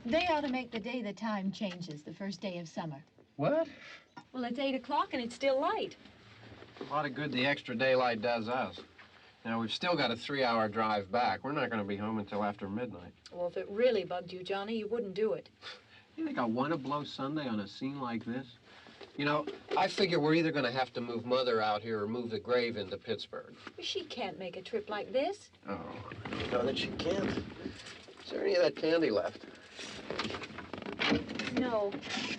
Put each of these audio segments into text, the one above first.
They ought to make the day the time changes, the first day of summer. What? Well, it's 8 o'clock and it's still light. A lot of good the extra daylight does us. Now, we've still got a 3-hour drive back. We're not going to be home until after midnight. Well, if it really bugged you, Johnny, you wouldn't do it. You think I want to blow Sunday on a scene like this? You know, I figure we're either going to have to move Mother out here or move the grave into Pittsburgh. She can't make a trip like this. Oh, I know that she can't. Is there any of that candy left? No.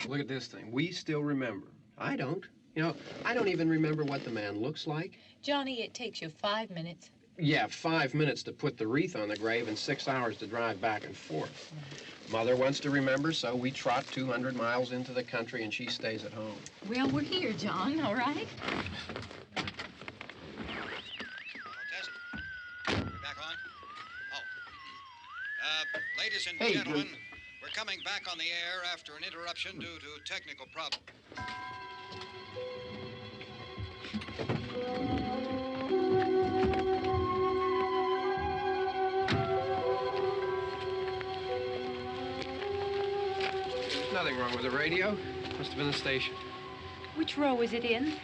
Look at this thing. We still remember. I don't. You know, I don't even remember what the man looks like. Johnny, it takes you 5 minutes. Yeah, 5 minutes to put the wreath on the grave and 6 hours to drive back and forth. Mother wants to remember, so we trot 200 miles into the country and she stays at home. Well, we're here, John, all right? We're back on? Oh. Ladies and gentlemen, we're coming back on the air after an interruption due to technical problems. There's nothing wrong with the radio. Must have been the station. Which row is it in?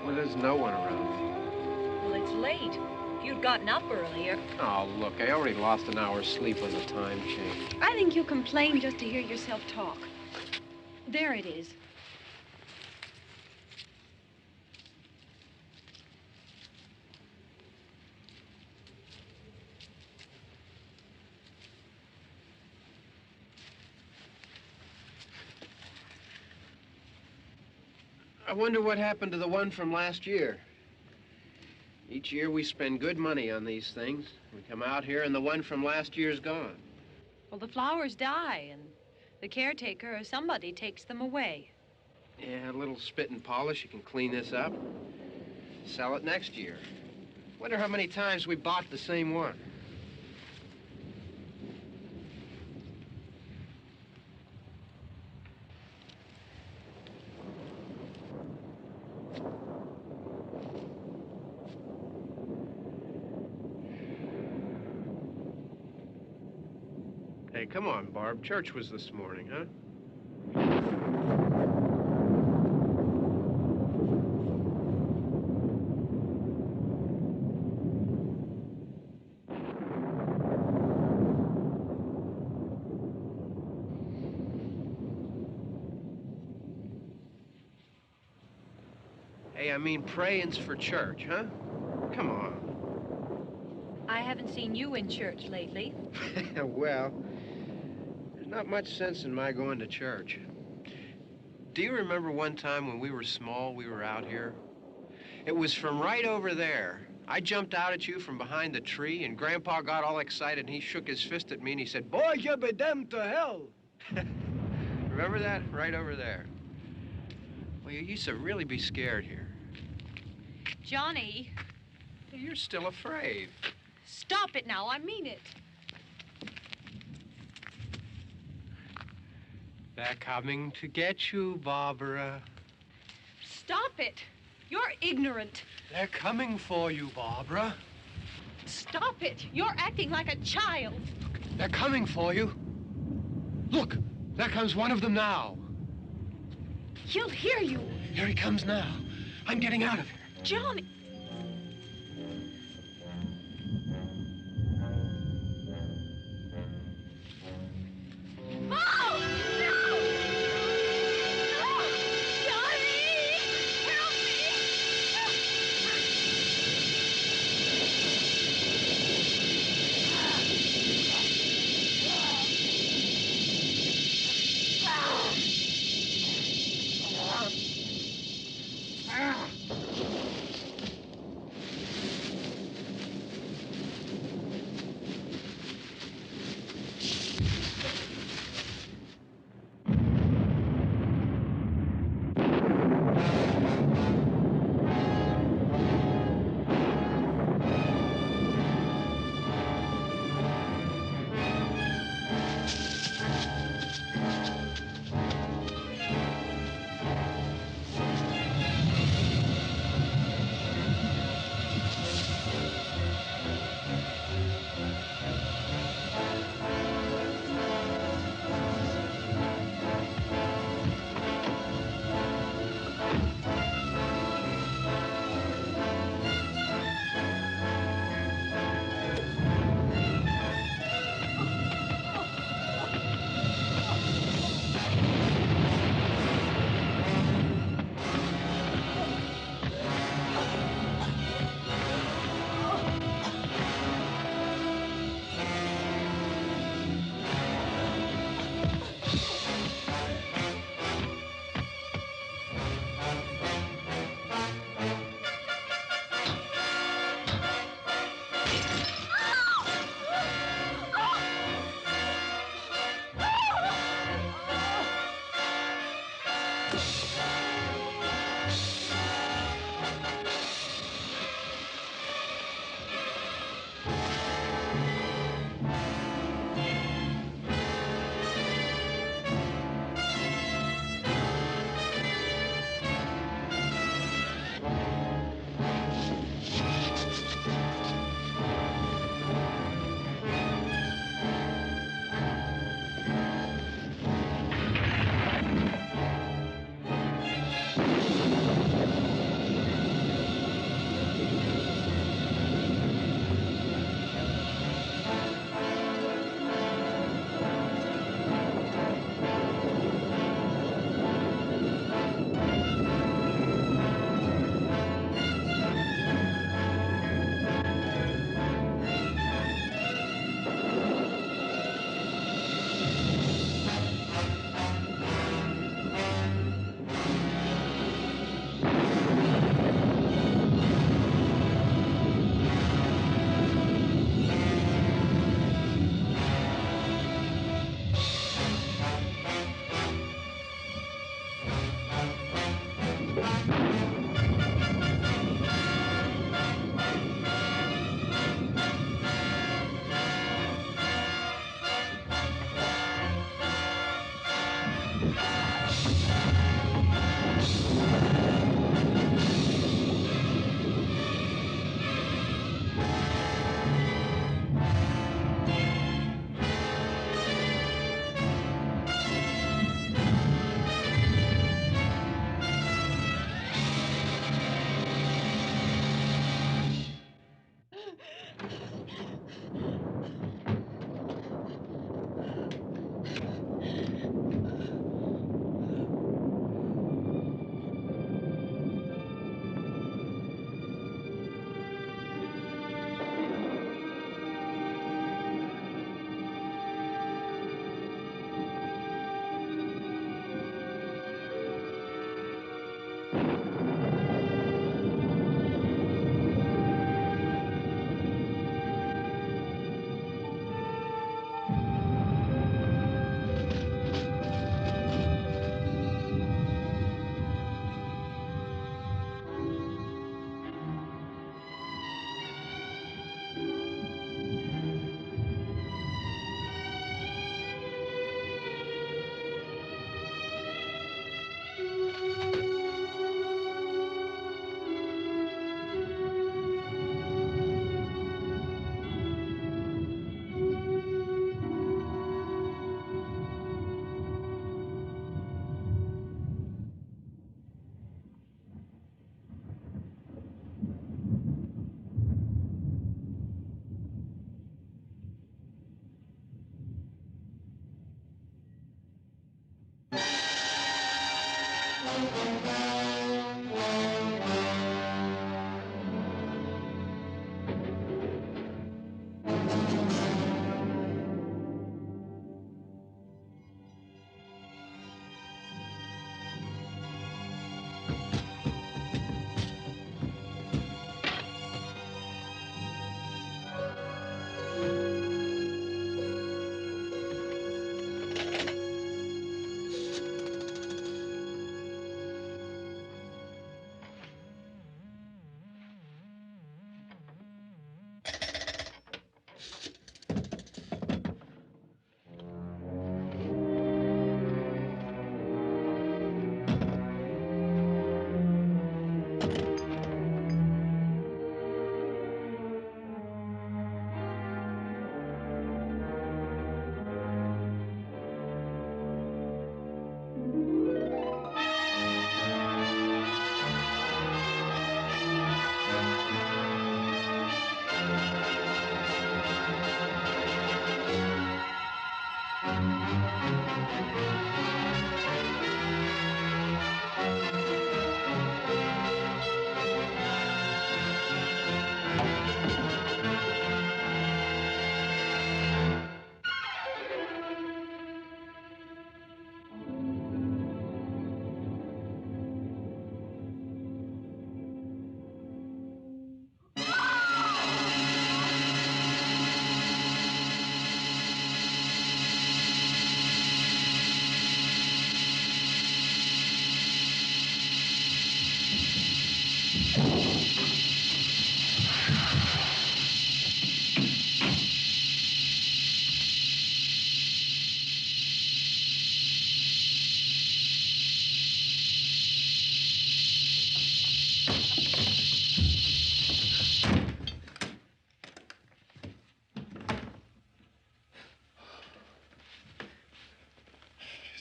Well, there's no one around. Well, it's late. If you'd gotten up earlier. Oh, look, I already lost an hour's sleep when the time changed. I think you complain just to hear yourself talk. There it is. I wonder what happened to the one from last year. Each year we spend good money on these things. We come out here and the one from last year's gone. Well, the flowers die, and the caretaker or somebody takes them away. Yeah, a little spit and polish. You can clean this up. Sell it next year. Wonder how many times we bought the same one. Hey, come on, Barb. Church was this morning, huh? Hey, I mean praying's for church, huh? Come on. I haven't seen you in church lately. Well, there's not much sense in my going to church. Do you remember one time when we were small, we were out here? It was from right over there. I jumped out at you from behind the tree, and Grandpa got all excited, and he shook his fist at me, and he said, "Boy, you be damned to hell." Remember that? Right over there. Well, you used to really be scared here. Johnny. You're still afraid. Stop it now. I mean it. They're coming to get you, Barbara. Stop it. You're ignorant. They're coming for you, Barbara. Stop it. You're acting like a child. They're coming for you. Look, there comes one of them now. He'll hear you. Here he comes now. I'm getting out of here. Johnny. Oh! No! No! Johnny! Help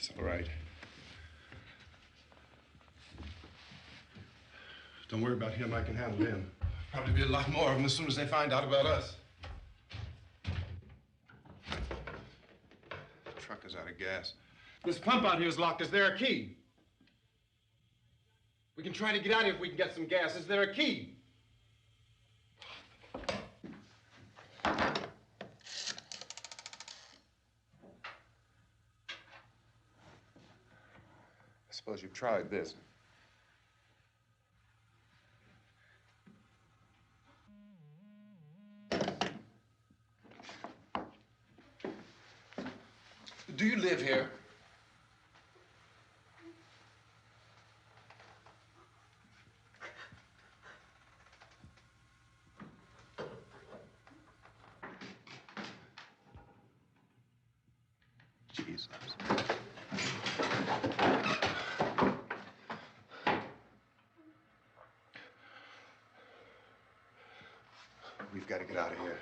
It's all right. Don't worry about him. I can handle him. Probably be a lot more of them as soon as they find out about us. The truck is out of gas. This pump out here is locked. Is there a key? We can try to get out of here if we can get some gas. Is there a key? I suppose you've tried this. Do you live here? Jesus. We've got to get out of here.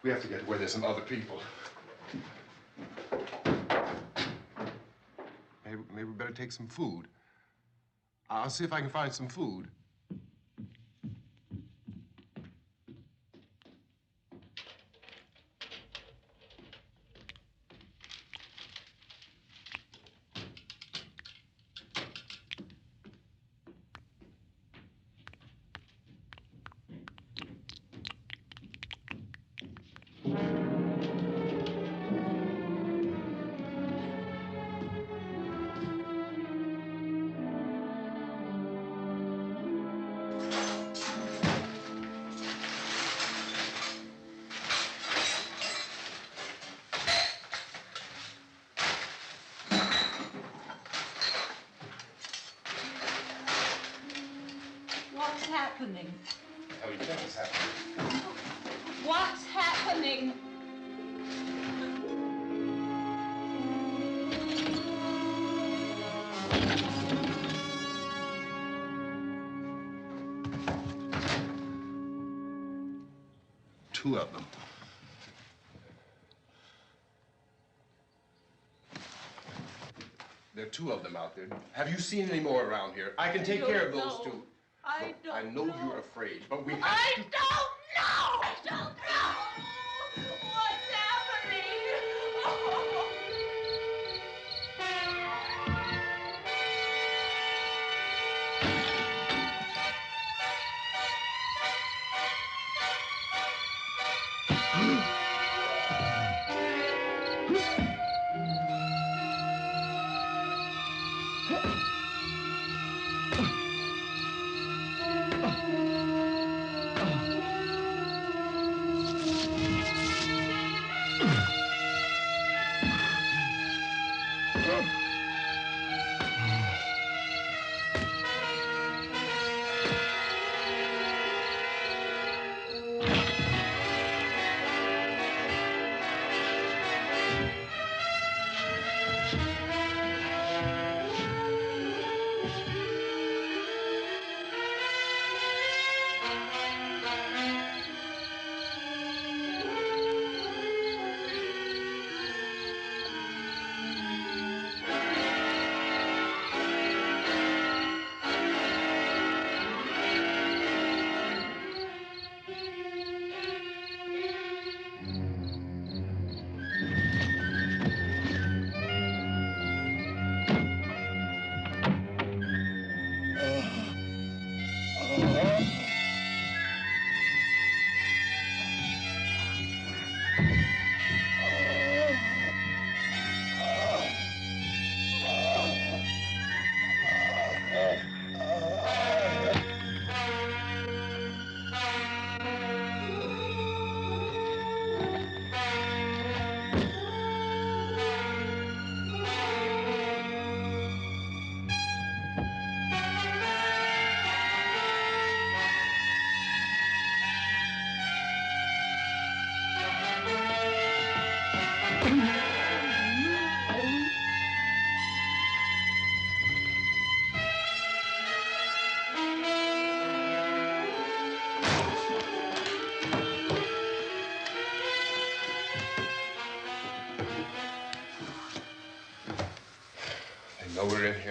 We have to get where there's some other people. Maybe we better take some food. I'll see if I can find some food. What's happening? What the hell do you think is happening? What's happening? Two of them. There are two of them out there. Have you seen any more around here? I can take care of those two. I Look, I know you're afraid, but we have I to... don't know! I don't know! What's happening? Oh.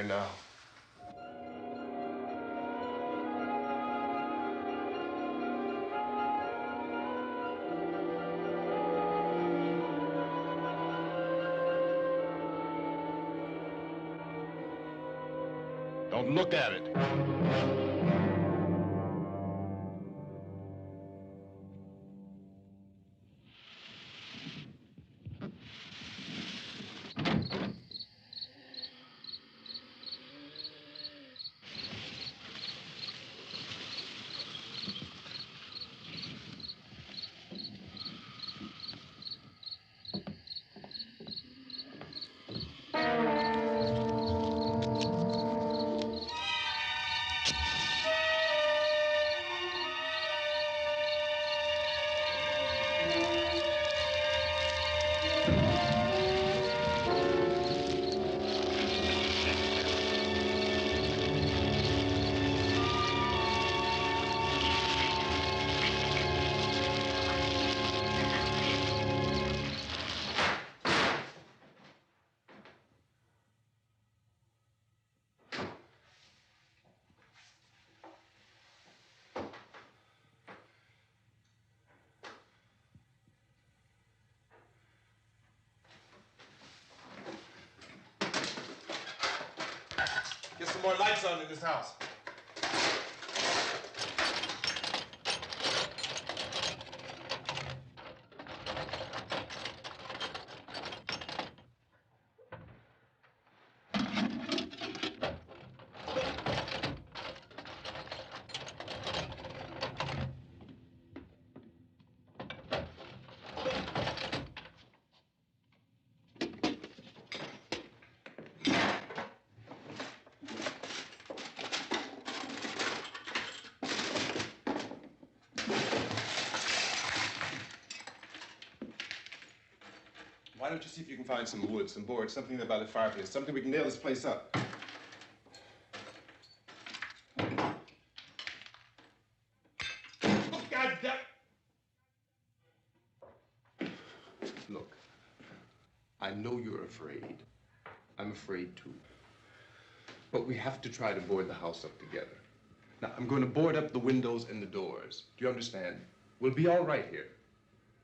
here now. Don't look at it. Get some more lights on in this house. Why don't you see if you can find some wood, some boards, something there by the fireplace, something we can nail this place up. Oh, God damn! Look, I know you're afraid. I'm afraid too. But we have to try to board the house up together. Now, I'm going to board up the windows and the doors. Do you understand? We'll be all right here.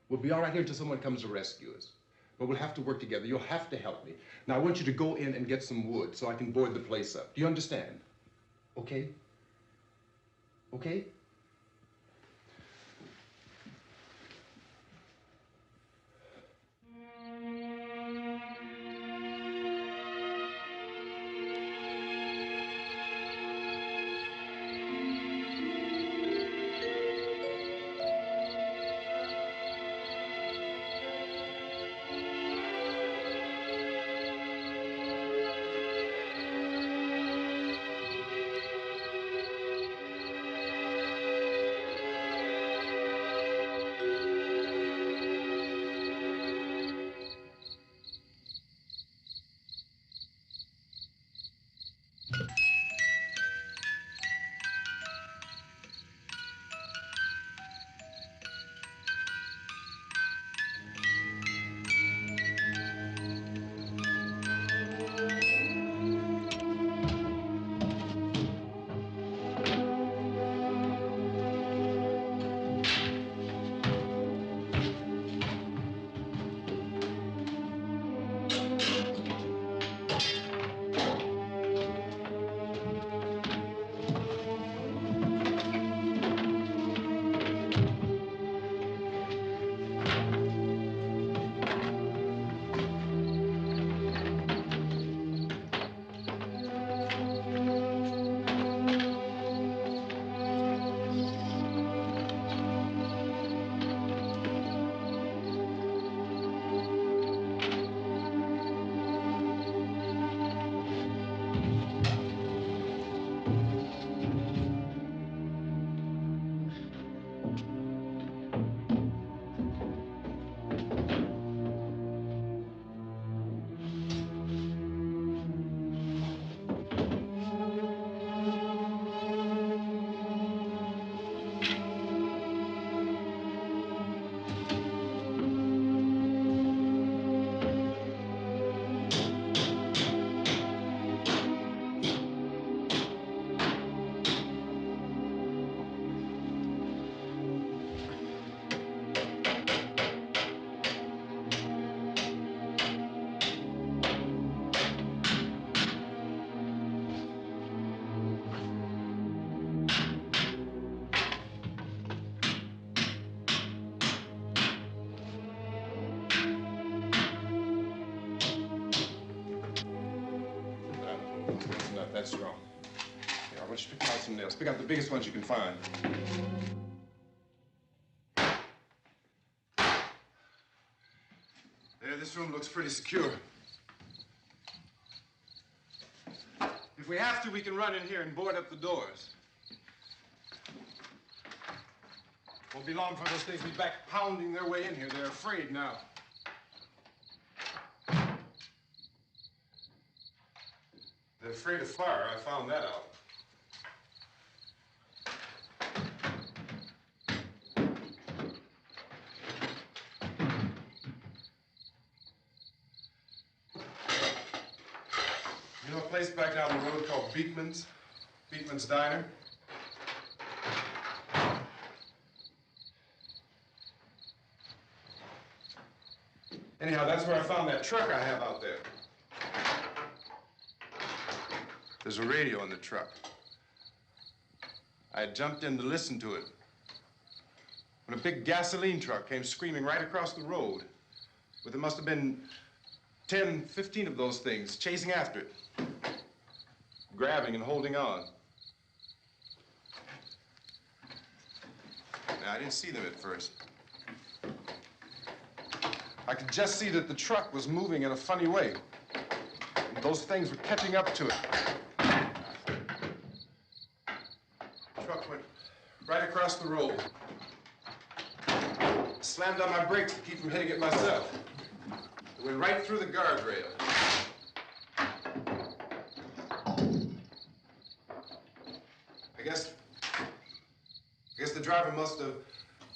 We'll be all right here until someone comes to rescue us. But we'll have to work together. You'll have to help me. Now, I want you to go in and get some wood so I can board the place up. Do you understand? Okay? Okay? That's wrong. Here, I want you to pick out some nails. Pick out the biggest ones you can find. There, this room looks pretty secure. If we have to, we can run in here and board up the doors. Won't be long before those things be back pounding their way in here. They're afraid now. They're afraid of fire. I found that out. You know a place back down the road called Beekman's? Beekman's Diner? Anyhow, that's where I found that truck I have out there. There's a radio in the truck. I had jumped in to listen to it when a big gasoline truck came screaming right across the road with there must have been 10, 15 of those things chasing after it, grabbing and holding on. Now, I didn't see them at first. I could just see that the truck was moving in a funny way. And those things were catching up to it. The truck went right across the road. Slammed on my brakes to keep from hitting it myself. It went right through the guardrail. I guess the driver must have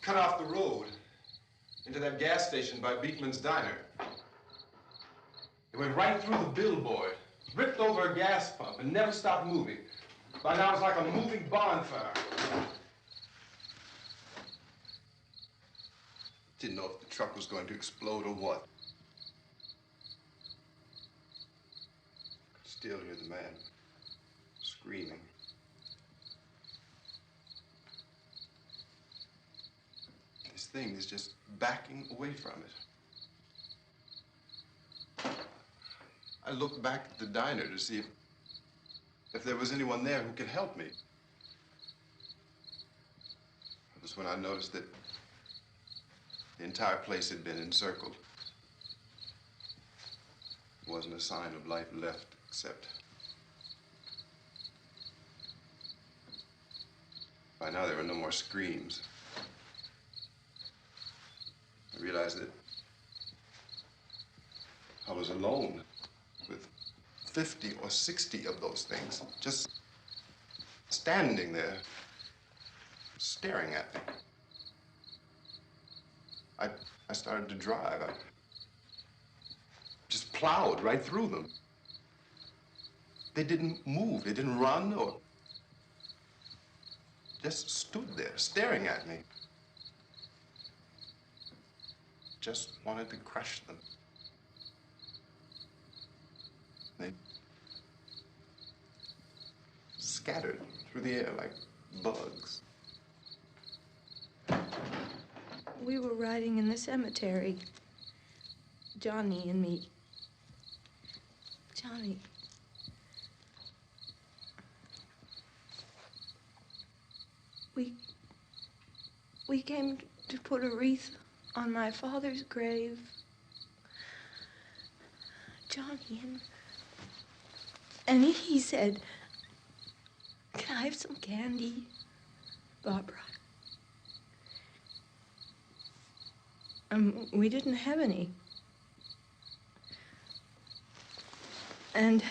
cut off the road into that gas station by Beekman's Diner. It went right through the billboard, ripped over a gas pump, and never stopped moving. By now, it's like a moving bonfire. Didn't know if the truck was going to explode or what. Could still hear the man screaming. This thing is just backing away from it. I looked back at the diner to see if there was anyone there who could help me. It was when I noticed that the entire place had been encircled. There wasn't a sign of life left except by now there were no more screams. I realized that I was alone with 50 or 60 of those things, just standing there, staring at me. I started to drive. I just plowed right through them. They didn't move, they didn't run or just stood there, staring at me. Just wanted to crush them. They scattered through the air like bugs. We were riding in the cemetery, Johnny and me. Johnny. We came to put a wreath on my father's grave. Johnny, and he said, "Can I have some candy, Barbara?" We didn't have any. And,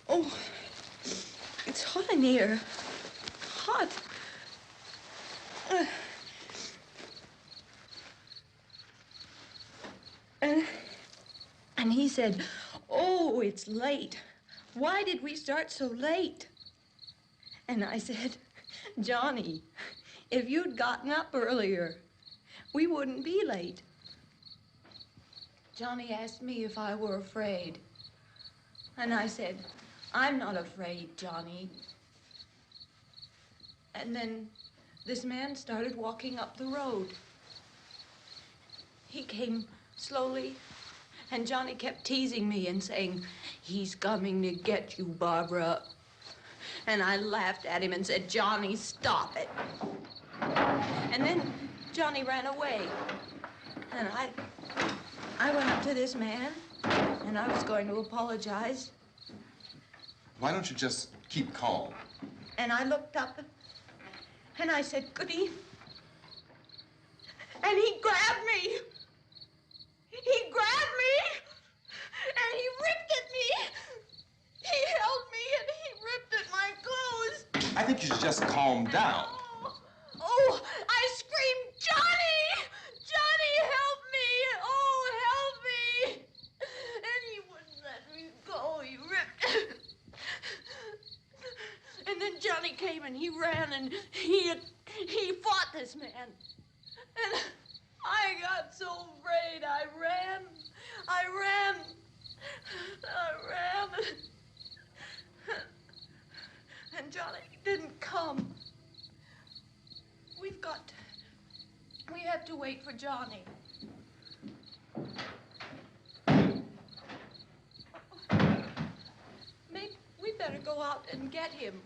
oh, it's hot in here. Hot. And he said, "Oh, it's late. Why did we start so late?" And I said, "Johnny, if you'd gotten up earlier, we wouldn't be late." Johnny asked me if I were afraid. And I said, "I'm not afraid, Johnny." And then this man started walking up the road. He came slowly And Johnny kept teasing me and saying, "He's coming to get you, Barbara." And I laughed at him and said, "Johnny, stop it." And then Johnny ran away. And I went up to this man, and I was going to apologize. Why don't you just keep calm? And I looked up, and I said, "Good evening." And he grabbed me. He grabbed me, and he ripped at me. He held me, and he ripped at my clothes. I think you should just calm down. Oh, I screamed, "Johnny! Johnny, help me! Oh, help me!" And he wouldn't let me go. He ripped. And then Johnny came and he ran and he fought this man. And I got so afraid. I ran. And Johnny didn't come. We have to wait for Johnny. Maybe we better go out and get him.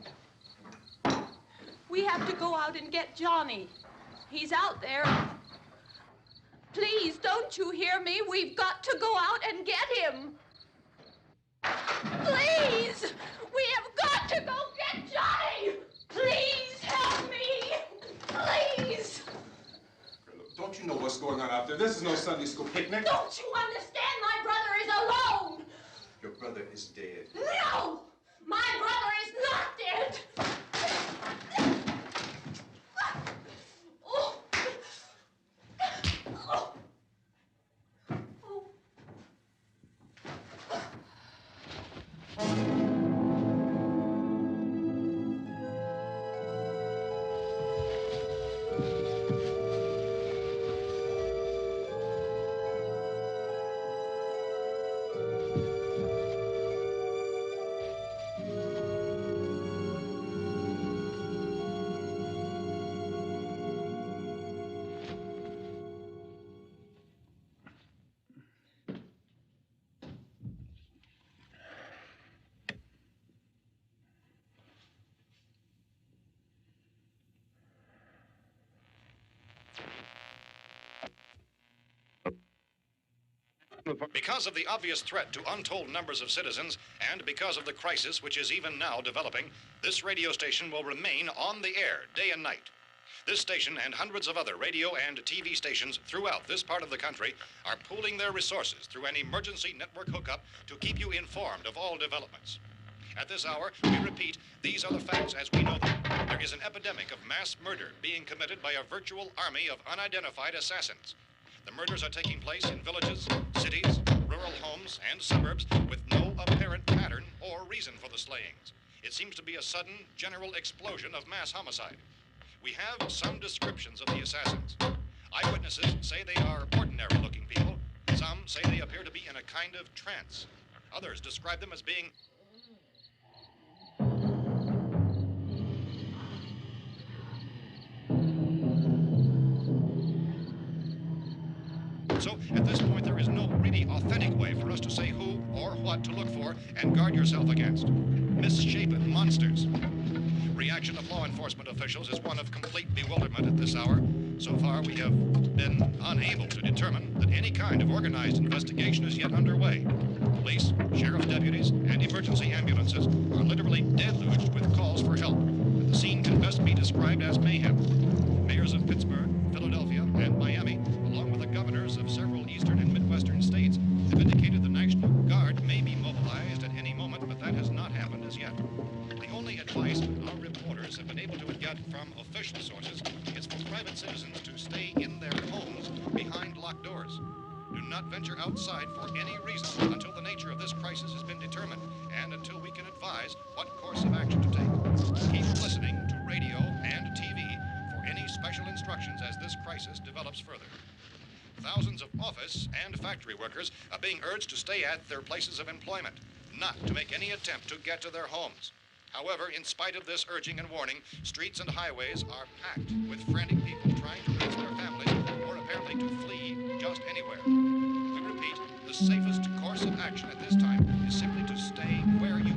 We have to go out and get Johnny. He's out there. Please, don't you hear me? We've got to go out and get him. Please! We have got to go get Johnny! Please help me! Please! Look, don't you know what's going on out there? This is no Sunday school picnic. Don't you understand? My brother is alone! Your brother is dead. No! My brother is not dead! Oh. Oh. Because of the obvious threat to untold numbers of citizens, and because of the crisis which is even now developing, this radio station will remain on the air day and night. This station and hundreds of other radio and TV stations throughout this part of the country are pooling their resources through an emergency network hookup to keep you informed of all developments. At this hour, we repeat, these are the facts as we know them. There is an epidemic of mass murder being committed by a virtual army of unidentified assassins. The murders are taking place in villages, cities, rural homes, and suburbs with no apparent pattern or reason for the slayings. It seems to be a sudden, general explosion of mass homicide. We have some descriptions of the assassins. Eyewitnesses say they are ordinary-looking people. Some say they appear to be in a kind of trance. Others describe them as being So, at this point, there is no really authentic way for us to say who or what to look for and guard yourself against. Misshapen monsters. Reaction of law enforcement officials is one of complete bewilderment at this hour. So far, we have been unable to determine that any kind of organized investigation is yet underway. Police, sheriff's deputies, and emergency ambulances are literally deluged with calls for help. And the scene can best be described as mayhem. Mayors of Pittsburgh, Philadelphia, and Miami, along with the governors of several eastern and midwestern states, have indicated the National Guard may be mobilized at any moment, but that has not happened as yet. The only advice our reporters have been able to get from official sources is for private citizens to stay in their homes behind locked doors. Do not venture outside for any reason until the nature of this crisis has been determined and until we can advise what course of action to take. Keep listening to radio and TV for any special instructions as this crisis develops further. Thousands of office and factory workers are being urged to stay at their places of employment, not to make any attempt to get to their homes. However, in spite of this urging and warning, streets and highways are packed with frantic people trying to reach their families or apparently to flee just anywhere. We repeat, the the safest course of action at this time is simply to stay where you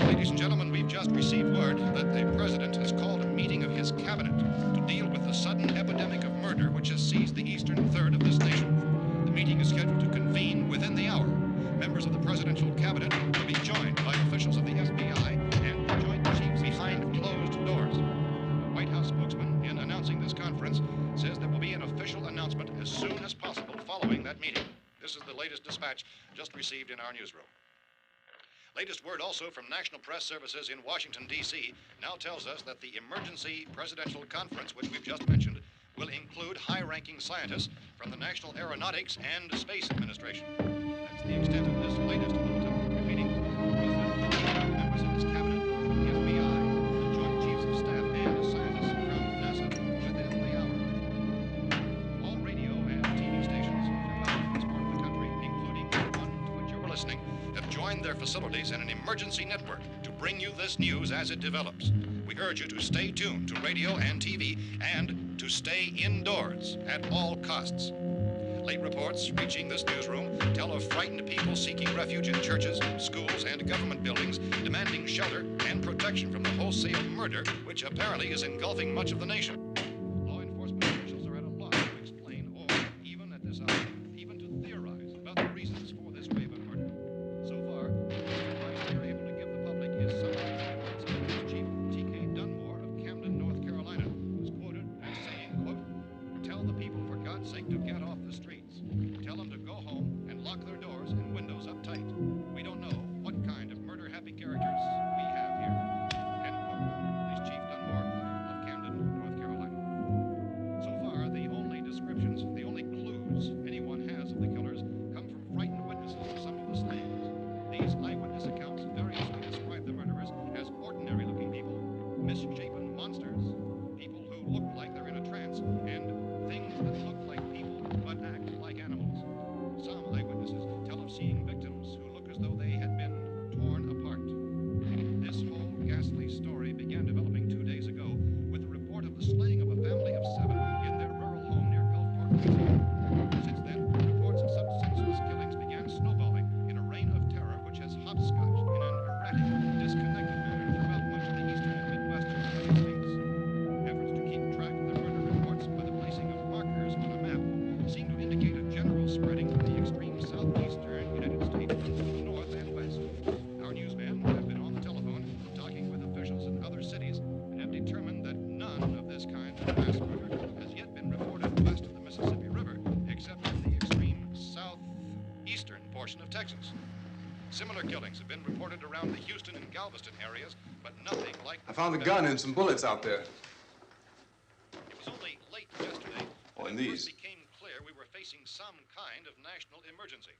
Ladies and gentlemen, we've just received word that the president has called a meeting of his cabinet to deal with the sudden epidemic of murder which has seized the eastern third of this nation. The meeting is scheduled to convene within the hour. Members of the presidential cabinet will be joined by officials of the FBI and the Joint Chiefs behind closed doors. The White House spokesman, in announcing this conference, says there will be an official announcement as soon as possible following that meeting. This is the latest dispatch just received in our newsroom. Latest word also from National Press Services in Washington, D.C. now tells us that the emergency presidential conference, which we've just mentioned, will include high-ranking scientists from the National Aeronautics and Space Administration. That's the extent of this latest bulletin. Repeating, the President, members of his cabinet, the FBI, the Joint Chiefs of Staff, and scientists from NASA within the hour. All radio and TV stations throughout this part of the country, including the one to which you're listening, have joined their facilities in an emergency network to bring you this news as it develops. We urge you to stay tuned to radio and TV and to stay indoors at all costs. Late reports reaching this newsroom tell of frightened people seeking refuge in churches, schools, and government buildings, demanding shelter and protection from the wholesale murder which apparently is engulfing much of the nation. Law enforcement officials are at a loss to explain or, even at this hour, even to theorize about the reasons for this wave of murder. So far, the advice they are able to give the public is summarized in words of Police Chief T.K. Dunmore of Camden, North Carolina, who's quoted as saying, quote, "Tell the people, for God's sake, to get off the streets. Tell them to go home and lock their doors and windows up tight. We don't know what kind of murder-happy characters we have here." End quote. Police Chief Dunmore of Camden, North Carolina. So far, the only descriptions, the only clues anyone has of the killers come from frightened witnesses of some of the slayings. These eyewitness accounts variously describe the murderers as ordinary-looking people, misshapen monsters, people who look like they're in a trance, and things that look like people but act like animals. Some eyewitnesses tell of seeing victims who look as though they had been torn apart. This whole ghastly story began developing 2 days ago with the report of the slaying of a family of 7 in their rural home near Gulfport, Louisiana. Since then, reports of such senseless killings began snowballing in a reign of terror which has hopscotched in an erratic, disconnected manner throughout much of the eastern and midwestern United States. Efforts to keep track of the murder reports by the placing of markers on a map seem to indicate a general spreading from the extreme southeastern United States to the north and west. Our newsmen have been on the telephone talking with officials in other cities and have determined that none of this kind of mass murder has yet been reported west of the Mississippi River, except in the extreme southeastern portion of Texas. Similar killings have been reported around the Houston and Galveston areas, but nothing like... I found a gun and some bullets out there. It was only late yesterday Oh, and that it these. first became clear we were facing some kind of national emergency.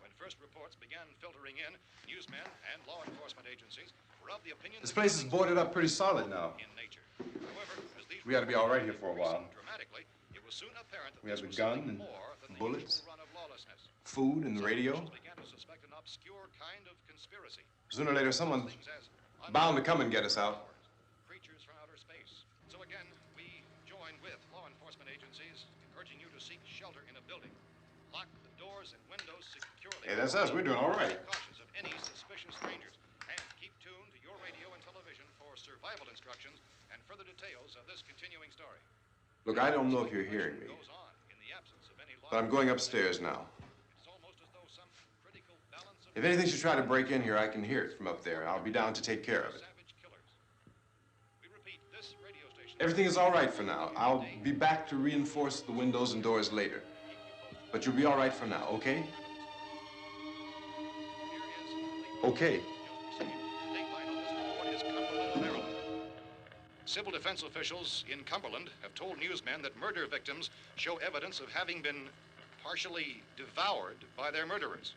When first reports began filtering in, newsmen and law enforcement agencies were of the opinion This that place is killings boarded were up pretty solid now. in nature. However, as these We ought to be all right here for a reports while. increased dramatically, it was soon apparent that We have this the was gun something and more than the bullets. usual run of lawlessness. Food and the Some radio. officials began to suspect an obscure kind of conspiracy. Sooner or later, someone's Things as bound to come and get us out. creatures from outer space. So again, we join with law enforcement agencies urging you to seek shelter in a building. Lock the doors and windows securely. Hey, that's us. We're doing all right. Be cautious of any suspicious strangers. And keep tuned to your radio and television for survival instructions and further details of this continuing story. Look, I don't know if you're hearing me, Goes on in the absence of any law but I'm going upstairs now. It's almost as though some critical balance of If anything should try to break in here, I can hear it from up there. I'll be down to take care of it. savage killers. We repeat, this radio station. Everything is all right for now. I'll be back to reinforce the windows and doors later. But you'll be all right for now, okay? Okay. Civil defense officials in Cumberland have told newsmen that murder victims show evidence of having been partially devoured by their murderers.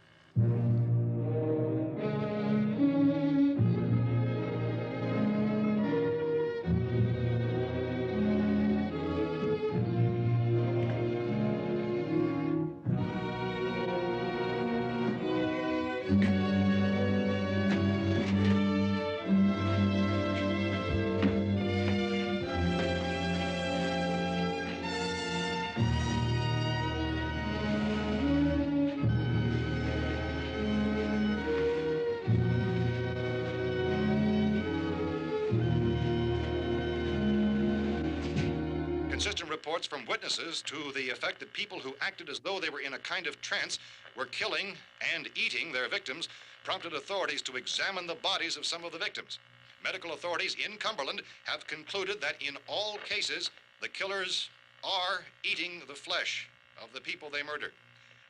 Consistent reports from witnesses to the effect that people who acted as though they were in a kind of trance were killing and eating their victims prompted authorities to examine the bodies of some of the victims. Medical authorities in Cumberland have concluded that in all cases, the killers are eating the flesh of the people they murdered.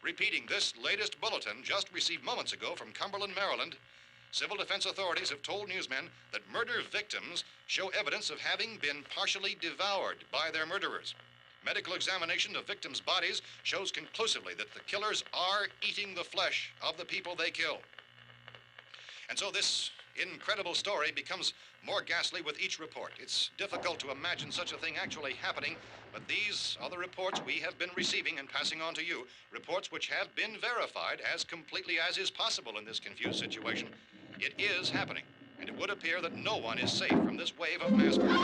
Repeating this latest bulletin just received moments ago from Cumberland, Maryland, civil defense authorities have told newsmen that murder victims show evidence of having been partially devoured by their murderers. Medical examination of victims' bodies shows conclusively that the killers are eating the flesh of the people they kill. And so this incredible story becomes more ghastly with each report. It's difficult to imagine such a thing actually happening, but these are the reports we have been receiving and passing on to you, reports which have been verified as completely as is possible in this confused situation. It is happening, and it would appear that no one is safe from this wave of mass murder.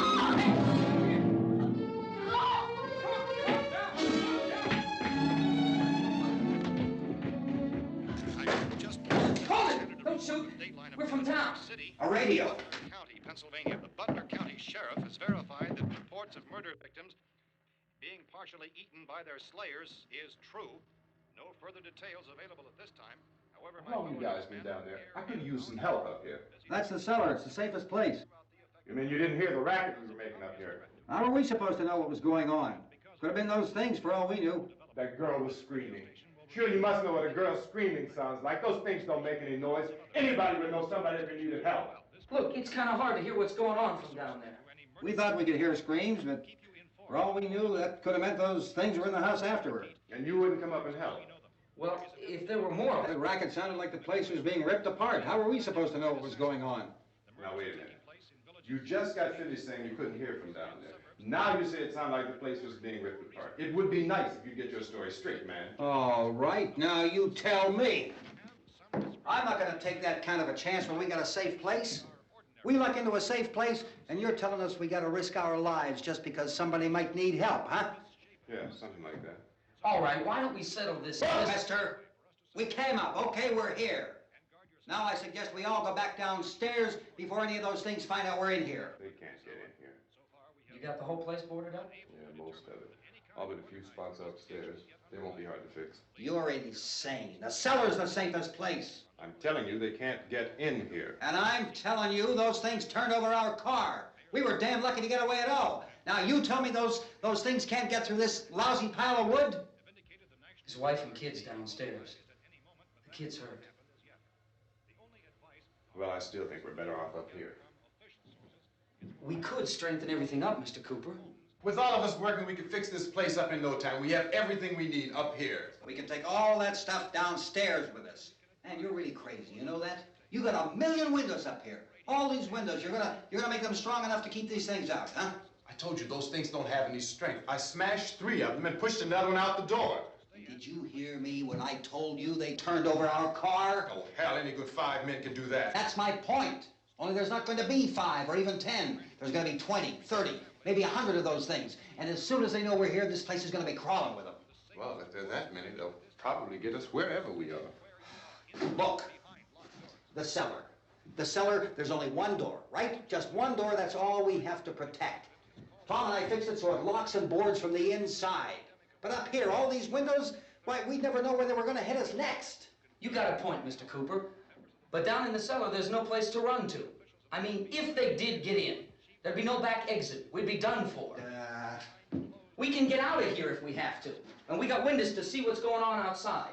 Don't shoot. We're from town. A radio. County, Pennsylvania. The Butler County Sheriff has verified that reports of murder victims being partially eaten by their slayers is true. No further details available at this time. However, How long you guys been down there? I could use some help up here. That's the cellar. It's the safest place. You mean you didn't hear the racket we were making up here? How were we supposed to know what was going on? Could have been those things for all we knew. That girl was screaming. Sure, you must know what a girl screaming sounds like. Those things don't make any noise. Anybody would know somebody ever needed help. Look, it's kind of hard to hear what's going on from down there. We thought we could hear screams, but for all we knew, that could have meant those things were in the house afterward. And you wouldn't come up and help? Well, if there were more of The them. racket sounded like the place was being ripped apart. How were we supposed to know what was going on? Now, wait a minute. You just got finished saying you couldn't hear from down there. Now you say it sounded like the place was being ripped apart. It would be nice if you get your story straight, man. All right, now you tell me. I'm not going to take that kind of a chance when we got a safe place. We luck into a safe place, and you're telling us we got to risk our lives just because somebody might need help, huh? Yeah, something like that. All right, why don't we settle this? Look, mister, we came up. Okay, we're here. Now I suggest we all go back downstairs before any of those things find out we're in here. They can't get in here. You got the whole place boarded up? Yeah, most of it. All but a few spots upstairs. They won't be hard to fix. You're insane. The cellar's the safest place. I'm telling you, they can't get in here. And I'm telling you, those things turned over our car. We were damn lucky to get away at all. Now you tell me those things can't get through this lousy pile of wood? His wife and kids downstairs. The kid's hurt. Well, I still think we're better off up here. We could strengthen everything up, Mr. Cooper. With all of us working, we could fix this place up in no time. We have everything we need up here. We can take all that stuff downstairs with us. Man, you're really crazy, you know that? You got 1,000,000 windows up here. All these windows, you're gonna make them strong enough to keep these things out, huh? I told you those things don't have any strength. I smashed 3 of them and pushed another one out the door. Did you hear me when I told you they turned over our car? Oh, hell, any good 5 men can do that. That's my point. Only there's not going to be 5 or even 10. There's going to be 20, 30, maybe 100 of those things. And as soon as they know we're here, this place is going to be crawling with them. Well, if there are that many, they'll probably get us wherever we are. Look, the cellar. The cellar, there's only one door, right? Just one door, that's all we have to protect. Tom and I fixed it so it locks and boards from the inside. But up here, all these windows, why, we'd never know where they were going to hit us next. You got a point, Mr. Cooper. But down in the cellar, there's no place to run to. I mean, if they did get in, there'd be no back exit. We'd be done for. We can get out of here if we have to. And we got windows to see what's going on outside.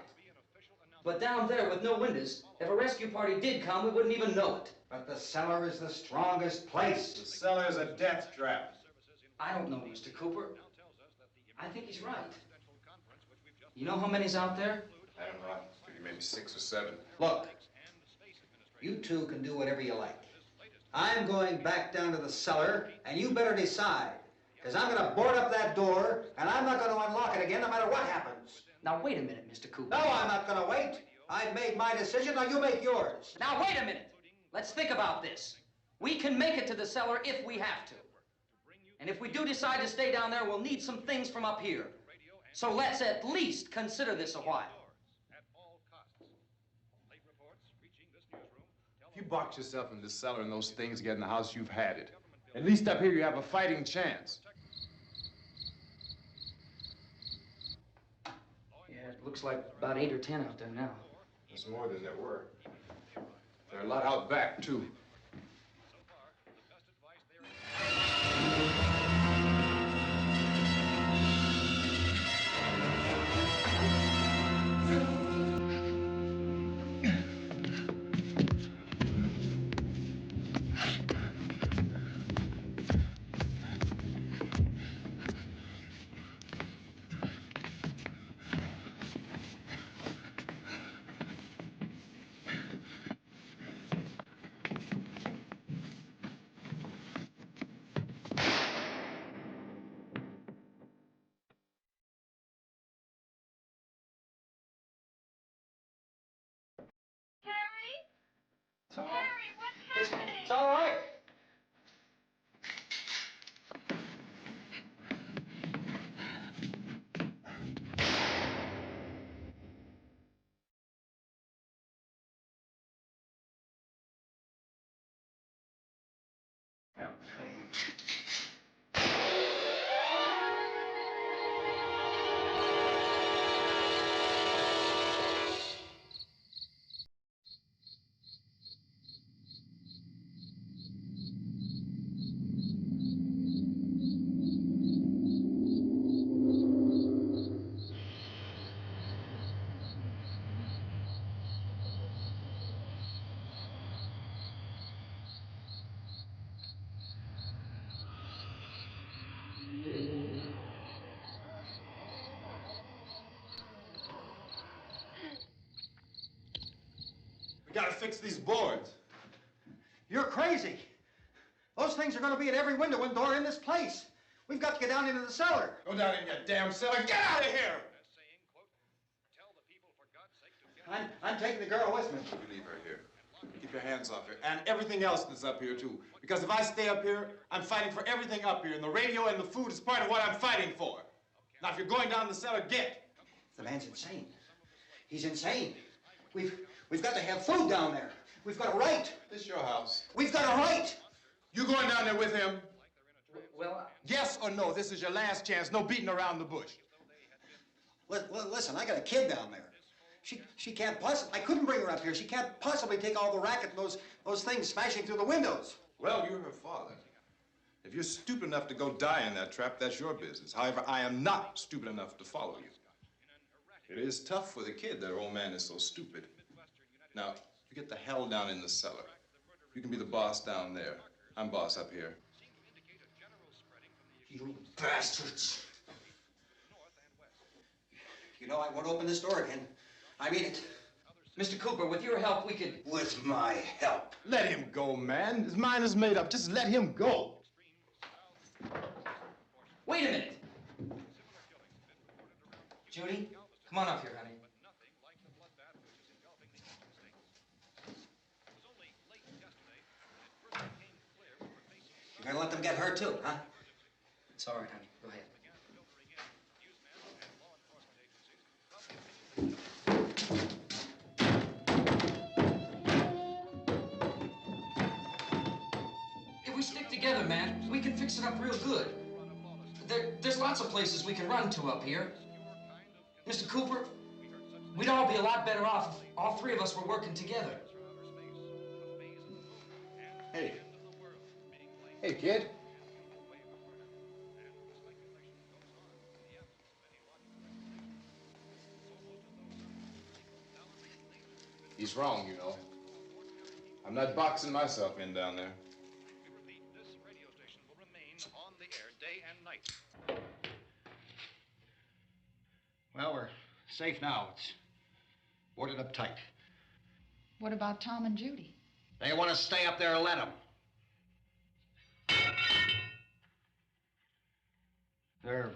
But down there with no windows, if a rescue party did come, we wouldn't even know it. But the cellar is the strongest place. The cellar's a death trap. I don't know, Mr. Cooper. I think he's right. You know how many's out there? I don't know. I figure maybe 6 or 7. Look, you two can do whatever you like. I'm going back down to the cellar, and you better decide. Because I'm going to board up that door, and I'm not going to unlock it again no matter what happens. Now, wait a minute, Mr. Cooper. No, I'm not going to wait. I've made my decision, now you make yours. Now, wait a minute. Let's think about this. We can make it to the cellar if we have to. And if we do decide to stay down there, we'll need some things from up here. So let's at least consider this a while. If you box yourself in the cellar and those things get in the house, you've had it. At least up here you have a fighting chance. Yeah, it looks like about 8 or 10 out there now. There's more than there were. There are a lot out back, too. It's all right. We gotta fix these boards. You're crazy. Those things are going to be at every window and door in this place. We've got to get down into the cellar. Go down in your damn cellar. Get out of here! I'm taking the girl with me. You leave her here. Keep your hands off her. And everything else that's up here, too. Because if I stay up here, I'm fighting for everything up here. And the radio and the food is part of what I'm fighting for. Now, if you're going down the cellar, get. The man's insane. He's insane. We've got to have food down there. We've got a right. This is your house. We've got a right. You going down there with him? Well, Yes or no? This is your last chance. No beating around the bush. Listen, I got a kid down there. She can't possibly, I couldn't bring her up here. She can't possibly take all the racket and those things smashing through the windows. Well, you're her father. If you're stupid enough to go die in that trap, that's your business. However, I am not stupid enough to follow you. It is tough for the kid that her old man is so stupid. Now, you get the hell down in the cellar. You can be the boss down there. I'm boss up here. You bastards. You know, I won't open this door again. I mean it. Mr. Cooper, with your help, we could... With my help. Let him go, man. His mind is made up. Just let him go. Wait a minute. Judy, come on up here, honey. You're gonna let them get hurt too, huh? It's all right, honey. Go ahead. If we stick together, man, we can fix it up real good. There's lots of places we can run to up here. Mr. Cooper, we'd all be a lot better off if all three of us were working together. Hey. Hey, kid. He's wrong, you know. I'm not boxing myself in down there. This radio station will remain on the air day and night. Well, we're safe now. It's boarded up tight. What about Tom and Judy? They want to stay up there, let them. There are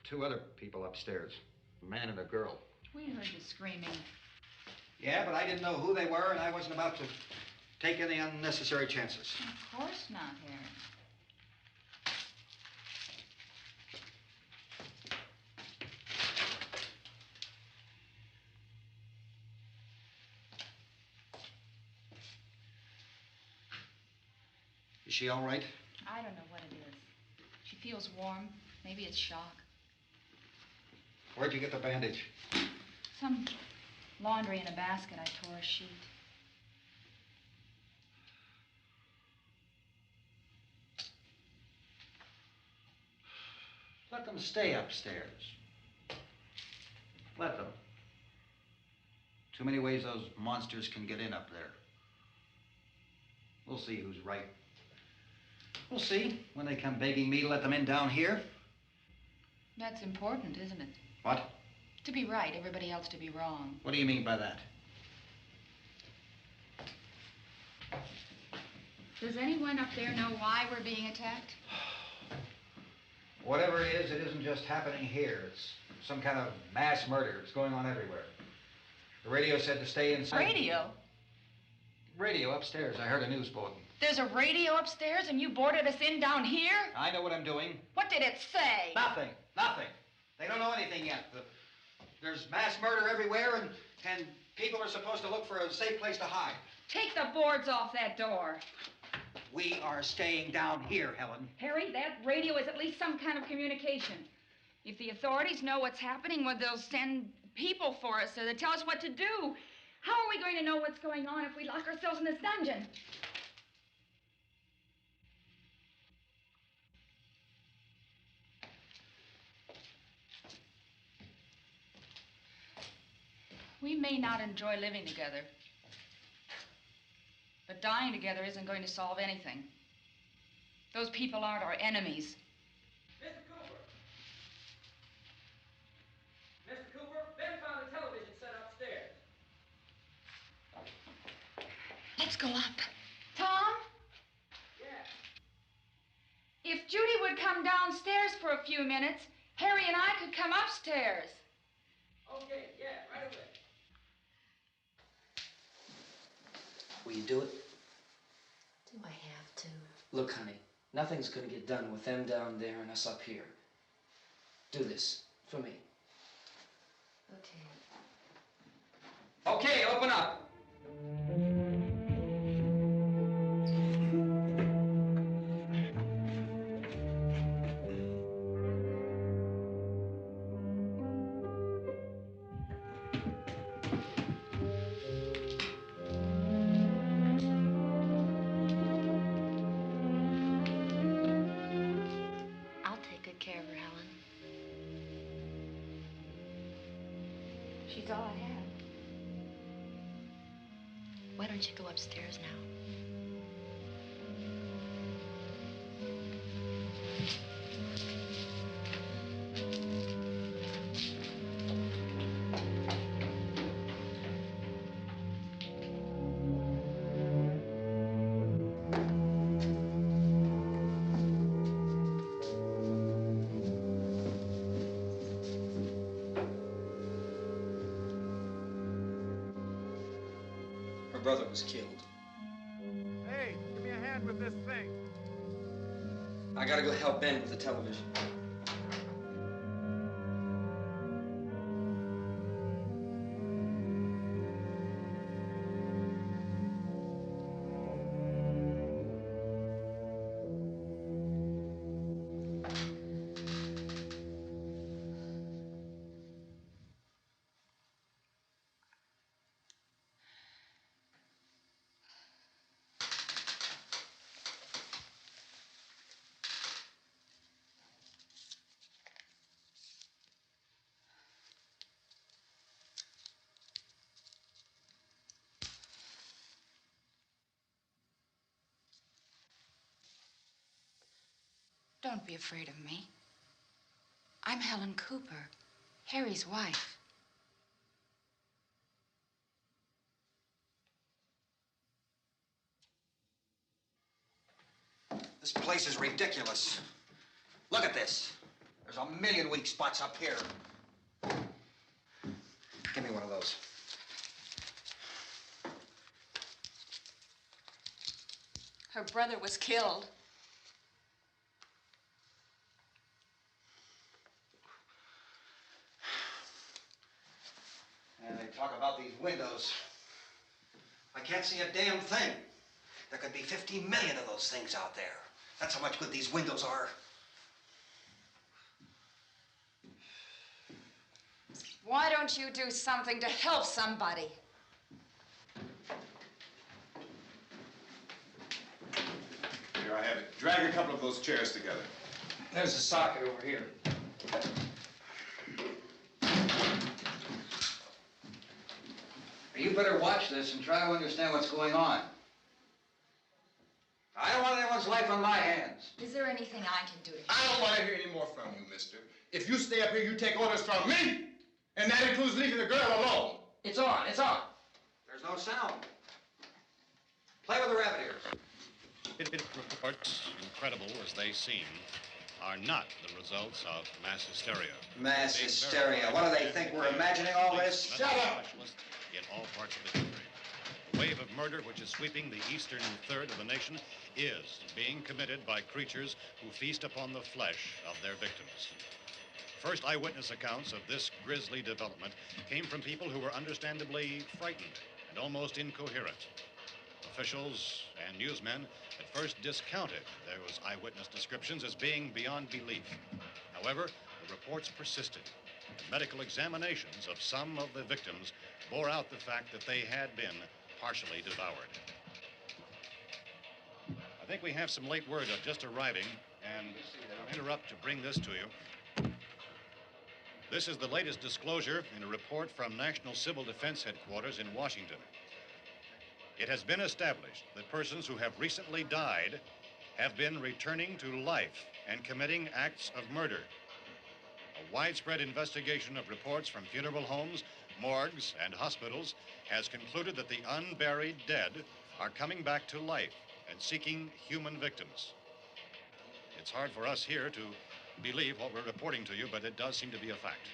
two other people upstairs, a man and a girl. We heard the screaming. Yeah, but I didn't know who they were, and I wasn't about to take any unnecessary chances. Of course not, Harry. Is she all right? I don't know what it is. She feels warm. Maybe it's shock. Where'd you get the bandage? Some laundry in a basket. I tore a sheet. Let them stay upstairs. Let them. Too many ways those monsters can get in up there. We'll see who's right. We'll see when they come begging me to let them in down here. That's important, isn't it? What? To be right, everybody else to be wrong. What do you mean by that? Does anyone up there know why we're being attacked? Whatever it isn't just happening here. It's some kind of mass murder. It's going on everywhere. The radio said to stay inside. Radio? Radio upstairs. I heard a news bulletin. There's a radio upstairs and you boarded us in down here? I know what I'm doing. What did it say? Nothing. Nothing. They don't know anything yet. There's mass murder everywhere, and people are supposed to look for a safe place to hide. Take the boards off that door. We are staying down here, Helen. Harry, that radio is at least some kind of communication. If the authorities know what's happening, well, they'll send people for us so they'll tell us what to do. How are we going to know what's going on if we lock ourselves in this dungeon? We may not enjoy living together, but dying together isn't going to solve anything. Those people aren't our enemies. Mr. Cooper! Mr. Cooper, Ben found a television set upstairs. Let's go up. Tom? Yeah. If Judy would come downstairs for a few minutes, Harry and I could come upstairs. Okay, yeah, right away. Will you do it? Do I have to? Look, honey, nothing's gonna get done with them down there and us up here. Do this for me. Okay. Okay, open up. I'll take good care of her, Helen. She's all I have. Why don't you go upstairs now? Her brother was killed. Hey, give me a hand with this thing. I gotta go help Ben with the television. Don't be afraid of me. I'm Helen Cooper, Harry's wife. This place is ridiculous. Look at this. There's a million weak spots up here. Give me one of those. Her brother was killed. And they talk about these windows. I can't see a damn thing. There could be 50 million of those things out there. That's how much good these windows are. Why don't you do something to help somebody? Here, I have it. Drag a couple of those chairs together. There's a socket over here. You better watch this and try to understand what's going on. I don't want anyone's life on my hands. Is there anything I can do to help? I don't want to hear any more from you, mister. If you stay up here, you take orders from me. And that includes leaving the girl alone. It's on, it's on. There's no sound. Play with the rabbit ears. Reports, incredible as they seem, are not the results of mass hysteria. Mass hysteria. What do they think? We're imagining all this? Shut up! In all parts of the country. The wave of murder which is sweeping the eastern third of the nation is being committed by creatures who feast upon the flesh of their victims. First eyewitness accounts of this grisly development came from people who were understandably frightened and almost incoherent. Officials and newsmen at first discounted those eyewitness descriptions as being beyond belief. However, the reports persisted. And medical examinations of some of the victims bore out the fact that they had been partially devoured. I think we have some late word just arriving, and I'll interrupt to bring this to you. This is the latest disclosure in a report from National Civil Defense Headquarters in Washington. It has been established that persons who have recently died have been returning to life and committing acts of murder. A widespread investigation of reports from funeral homes, morgues, and hospitals has concluded that the unburied dead are coming back to life and seeking human victims. It's hard for us here to believe what we're reporting to you, but it does seem to be a fact.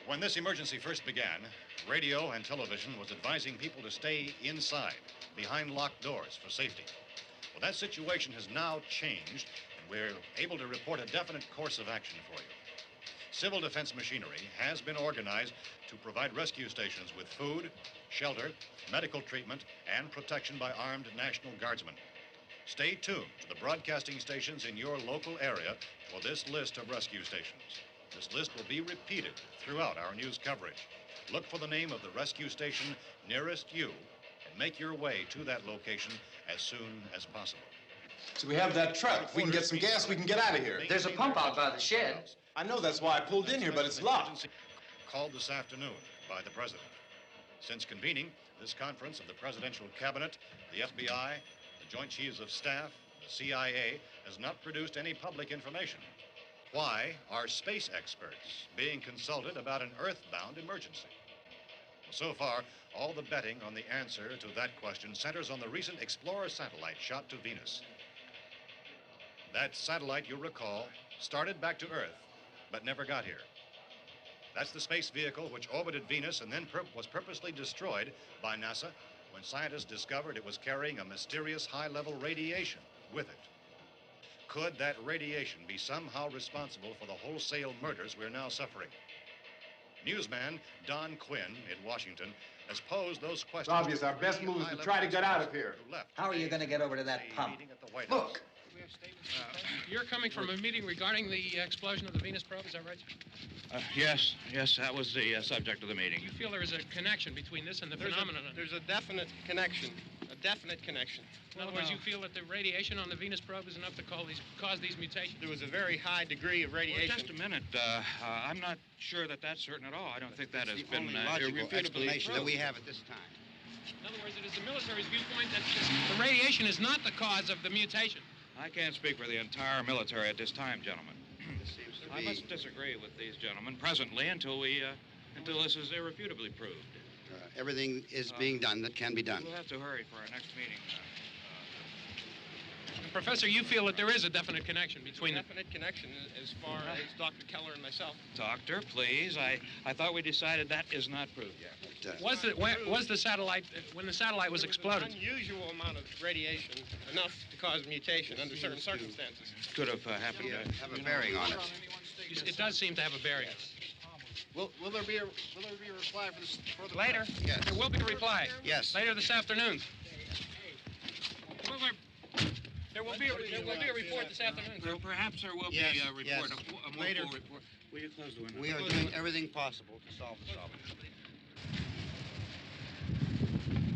When this emergency first began, radio and television was advising people to stay inside, behind locked doors for safety. Well, that situation has now changed, and we're able to report a definite course of action for you. Civil defense machinery has been organized to provide rescue stations with food, shelter, medical treatment, and protection by armed National Guardsmen. Stay tuned to the broadcasting stations in your local area for this list of rescue stations. This list will be repeated throughout our news coverage. Look for the name of the rescue station nearest you and make your way to that location as soon as possible. So we have that truck. If we can get some gas, we can get out of here. There's a pump out by the shed. I know, that's why I pulled in here, but it's locked. Called this afternoon by the president. Since convening this conference of the presidential cabinet, the FBI, the Joint Chiefs of Staff, the CIA has not produced any public information. Why are space experts being consulted about an earthbound emergency? Well, so far, all the betting on the answer to that question centers on the recent Explorer satellite shot to Venus. That satellite, you'll recall, started back to Earth, but never got here. That's the space vehicle which orbited Venus and then was purposely destroyed by NASA when scientists discovered it was carrying a mysterious high-level radiation with it. Could that radiation be somehow responsible for the wholesale murders we're now suffering? Newsman Don Quinn in Washington has posed those questions. It's obvious our best move is to try to get out of here. How are you going to get over to that pump? Look! You're coming from a meeting regarding the explosion of the Venus probe, is that right? Yes, that was the subject of the meeting. You feel there is a connection between this and the phenomenon? There's a definite connection. In other words, you feel that the radiation on the Venus probe is enough to cause these mutations? There was a very high degree of radiation. Well, just a minute. I'm not sure that that's certain at all. I don't think that has been logical irrefutably explanation that proved. we have at this time. In other words, it is the military's viewpoint that the radiation is not the cause of the mutation. I can't speak for the entire military at this time, gentlemen. I must disagree with these gentlemen presently until this is irrefutably proved. Everything is being done that can be done. We'll have to hurry for our next meeting. Professor, you feel that there is a definite connection between the... Definite connection as far as Dr. Keller and myself. Doctor, please. I thought we decided that is not proved yet. Was the satellite, when the satellite was exploded? An unusual amount of radiation, enough to cause mutation under certain circumstances. Could have happened. Have a bearing on it. It does seem to have a bearing. Will there be a reply for the Later? Yes. There will be a reply. Yes. Later this afternoon. There will be a report this afternoon. Well, perhaps there will Yes, be a report, yes. a more Later. full report. Will you close the window? We are doing everything possible to solve the problem.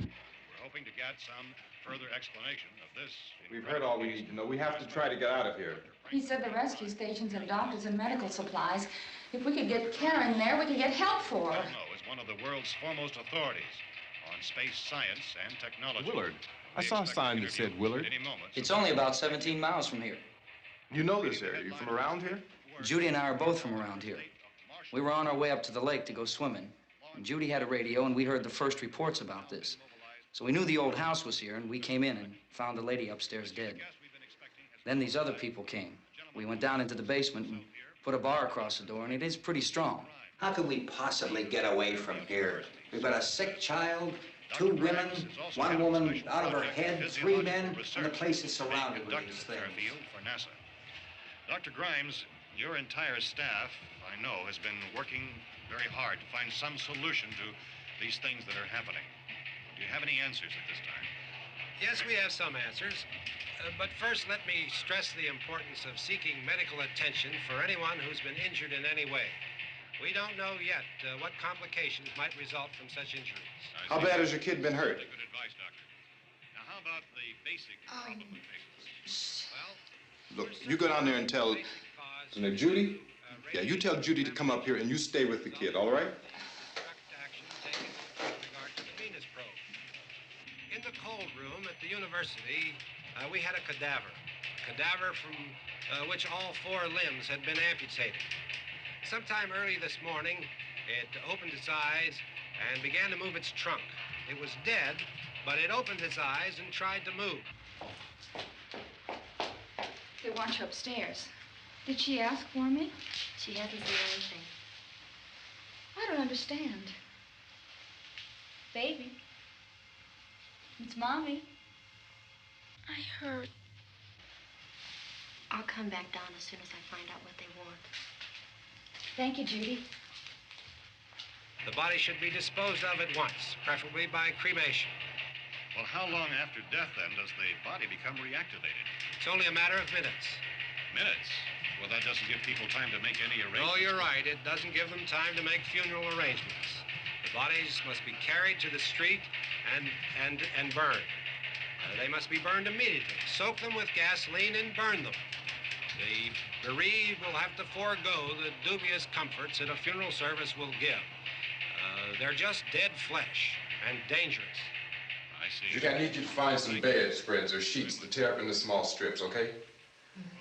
We're hoping to get some further explanation of this. We've heard all we need to know. We have to try to get out of here. He said the rescue stations have doctors and medical supplies. If we could get care in there, we could get help for her. Romero is one of the world's foremost authorities on space science and technology. Willard. I saw a sign that said Willard. It's only about 17 miles from here. You know this area. You from around here? Judy and I are both from around here. We were on our way up to the lake to go swimming. And Judy had a radio, and we heard the first reports about this. So we knew the old house was here, and we came in and found the lady upstairs dead. Then these other people came. We went down into the basement and put a bar across the door, and it is pretty strong. How could we possibly get away from here? We've got a sick child, 2 women, 1 woman out of her head, 3 men, and the place is surrounded with these things. For NASA. Dr. Grimes, your entire staff, I know, has been working very hard to find some solution to these things that are happening. Do you have any answers at this time? Yes, we have some answers. But first, let me stress the importance of seeking medical attention for anyone who's been injured in any way. We don't know yet what complications might result from such injuries. How bad has your kid been hurt? Good advice, Doctor. Now, how about the basic problem with patients? Well, Look, you go down there and tell... Isn't it Judy? Yeah, you tell Judy to come up here and you stay with the kid, all right? Action taken with regard to the Venus probe. In the cold room at the university, we had a cadaver from which all 4 limbs had been amputated. Sometime early this morning, it opened its eyes and began to move its trunk. It was dead, but it opened its eyes and tried to move. They want you upstairs. Did she ask for me? She hasn't said anything. I don't understand. Baby. It's Mommy. I heard. I'll come back down as soon as I find out what they want. Thank you, Judy. The body should be disposed of at once, preferably by cremation. well, how long after death, then, does the body become reactivated? It's only a matter of minutes. Minutes? Well, that doesn't give people time to make any arrangements. No, you're right. It doesn't give them time to make funeral arrangements. The bodies must be carried to the street and burned. They must be burned immediately. Soak them with gasoline and burn them. The bereaved will have to forego the dubious comforts that a funeral service will give. They're just dead flesh and dangerous. I see. Judy, I need you to find some bedspreads or sheets to tear up into small strips, okay?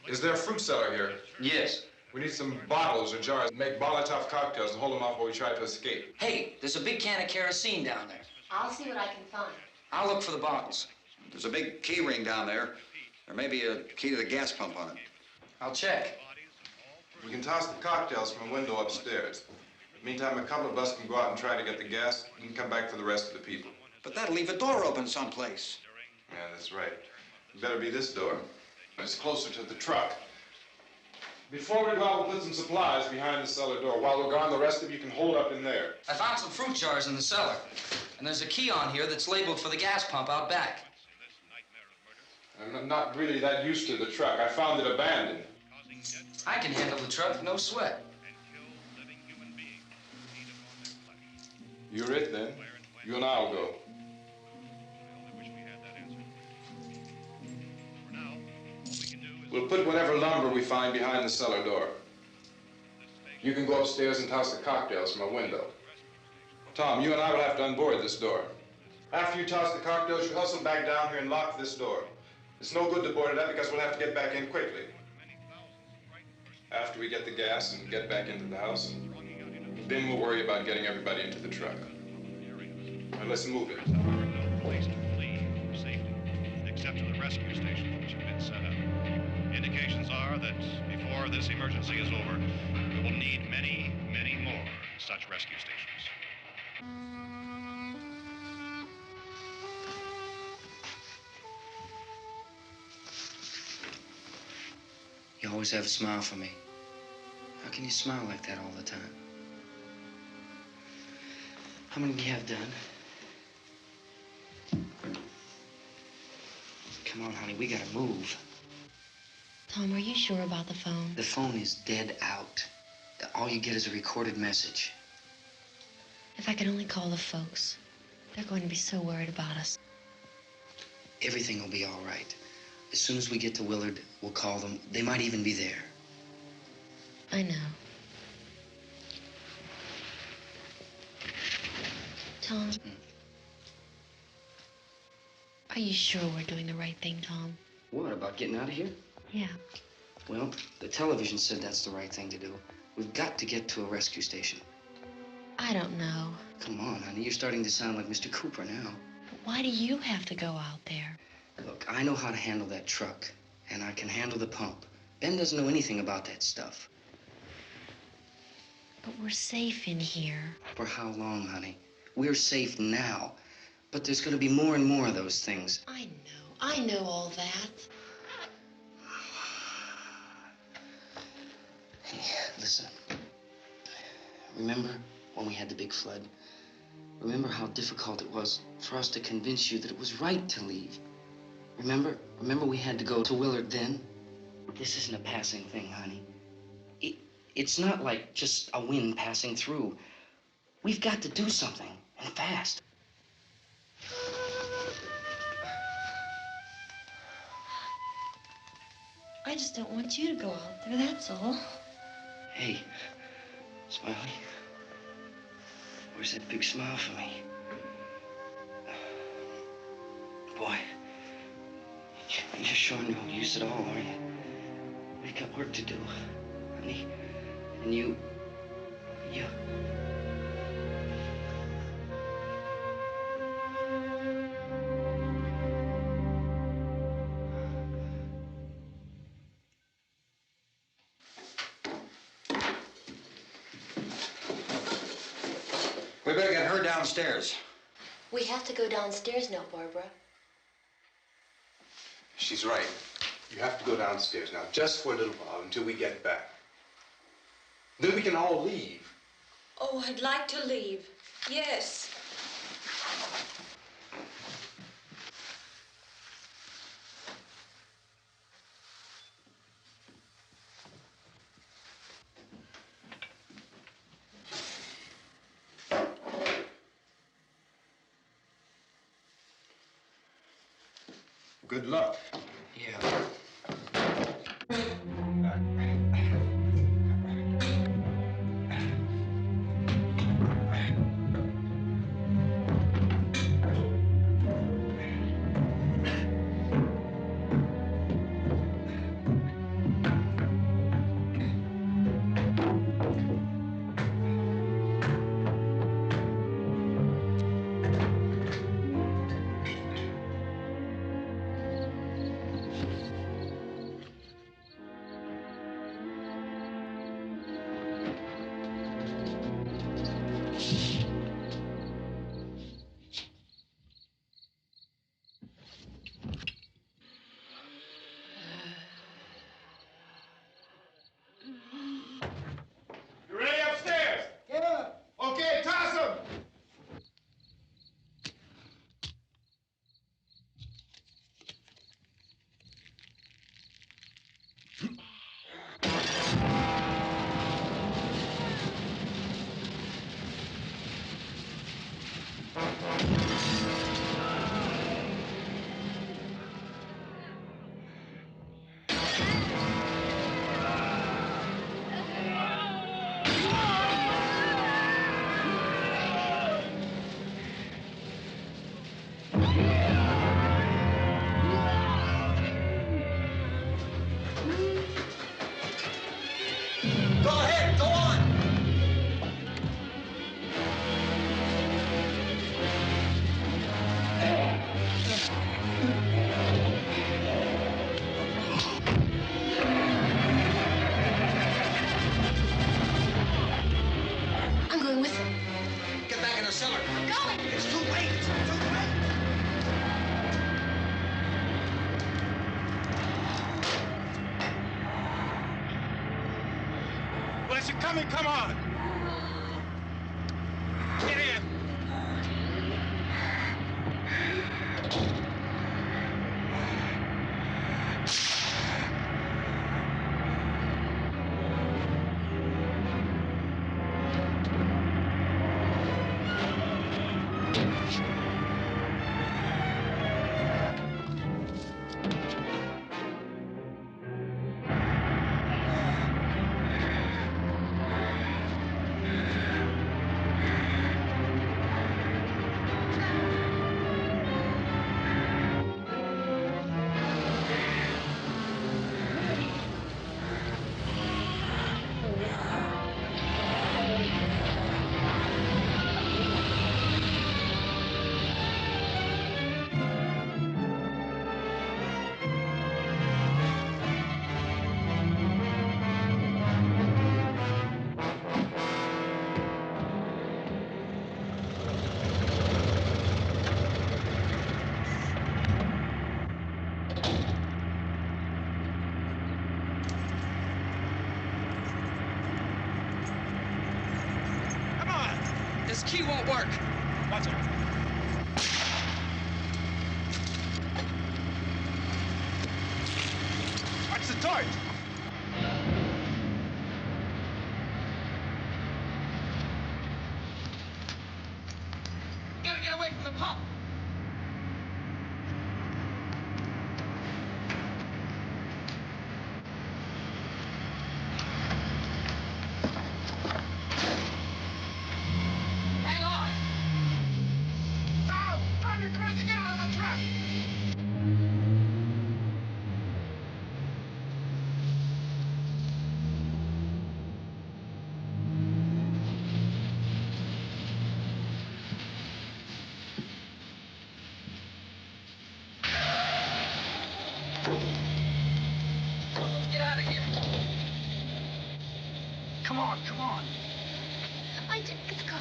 Is there a fruit cellar here? Yes. We need some bottles or jars to make Molotov cocktails and hold them off while we try to escape. Hey, there's a big can of kerosene down there. I'll see what I can find. I'll look for the bottles. There's a big key ring down there. There may be a key to the gas pump on it. I'll check. We can toss the cocktails from a window upstairs. Meantime, a couple of us can go out and try to get the gas and come back for the rest of the people. But that'll leave a door open someplace. Yeah, that's right. It better be this door. It's closer to the truck. Before we go out, we'll put some supplies behind the cellar door. While we're gone, the rest of you can hold up in there. I found some fruit jars in the cellar. And there's a key on here that's labeled for the gas pump out back. I'm not really that used to the truck. I found it abandoned. I can handle the truck, no sweat. You're it, then. You and I'll go. We'll put whatever lumber we find behind the cellar door. You can go upstairs and toss the cocktails from a window. Tom, you and I will have to unboard this door. After you toss the cocktails, you hustle back down here and lock this door. It's no good to board it up because we'll have to get back in quickly. After we get the gas and get back into the house, then we'll worry about getting everybody into the truck. Now let's move it. except to the rescue stations which have been set up. Indications are that before this emergency is over, we will need many, many more such rescue stations. You always have a smile for me. How can you smile like that all the time? How many do you have done? Come on, honey, we gotta move. Tom, are you sure about the phone? The phone is dead out. All you get is a recorded message. If I could only call the folks. They're going to be so worried about us. Everything will be all right. As soon as we get to Willard, we'll call them. They might even be there. I know. Tom, are you sure we're doing the right thing, Tom? What, about getting out of here? Yeah. Well, the television said that's the right thing to do. We've got to get to a rescue station. I don't know. Come on, honey, you're starting to sound like Mr. Cooper now. But why do you have to go out there? Look, I know how to handle that truck, and I can handle the pump. Ben doesn't know anything about that stuff. But we're safe in here. For how long, honey? We're safe now, but there's going to be more and more of those things. I know all that. Hey, listen. Remember when we had the big flood? Remember how difficult it was for us to convince you that it was right to leave? Remember we had to go to Willard then? This isn't a passing thing, honey. It's not like just a wind passing through. We've got to do something, and fast. I just don't want you to go out there, that's all. Hey, Smiley, where's that big smile for me? Boy, you're sure no use at all, are you? We've got work to do, honey. And you... We better get her downstairs. We have to go downstairs now, Barbara. She's right. You have to go downstairs now, just for a little while, until we get back. Then we can all leave. Oh, I'd like to leave. Yes. Good luck. Yeah. coming, come on! Get in! This key won't work. Watch it. Watch the torch. Gotta get away from the pump. Hang on. No! I'm trying to get out of the truck. Get out of here. Come on, come on. I did. It's gone.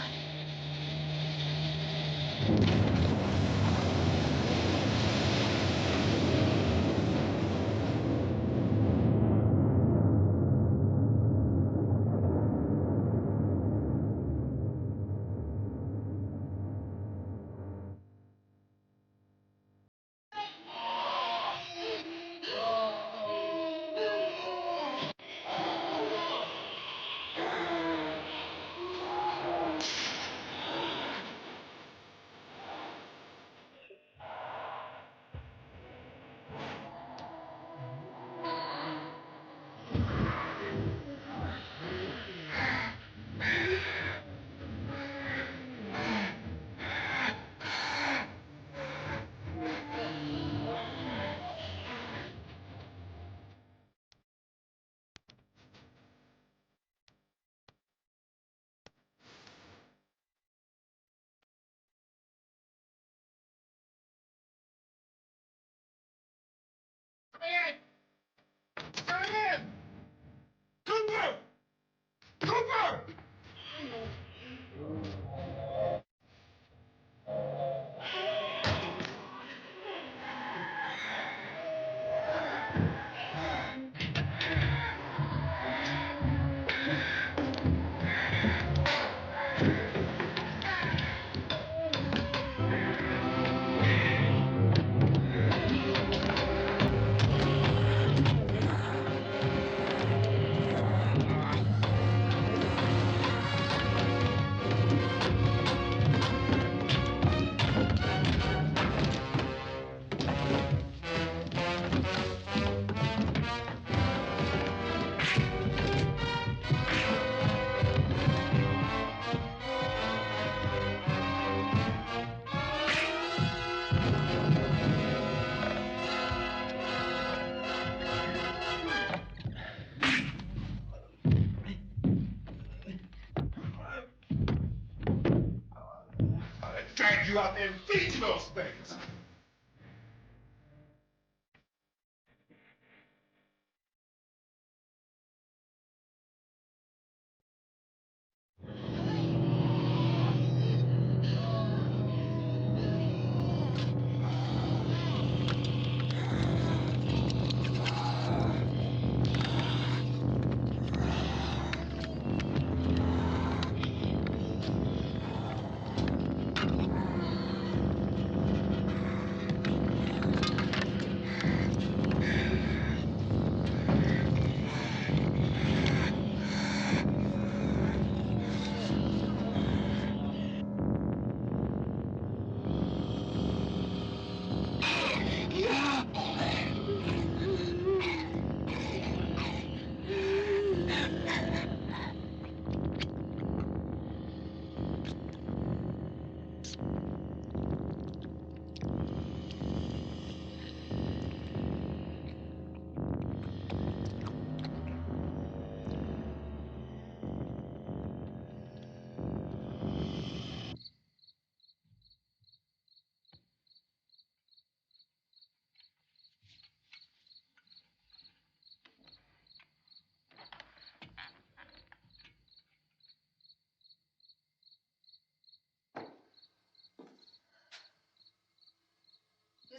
Come in! Cooper! Cooper! Drag you out there and feed you those things.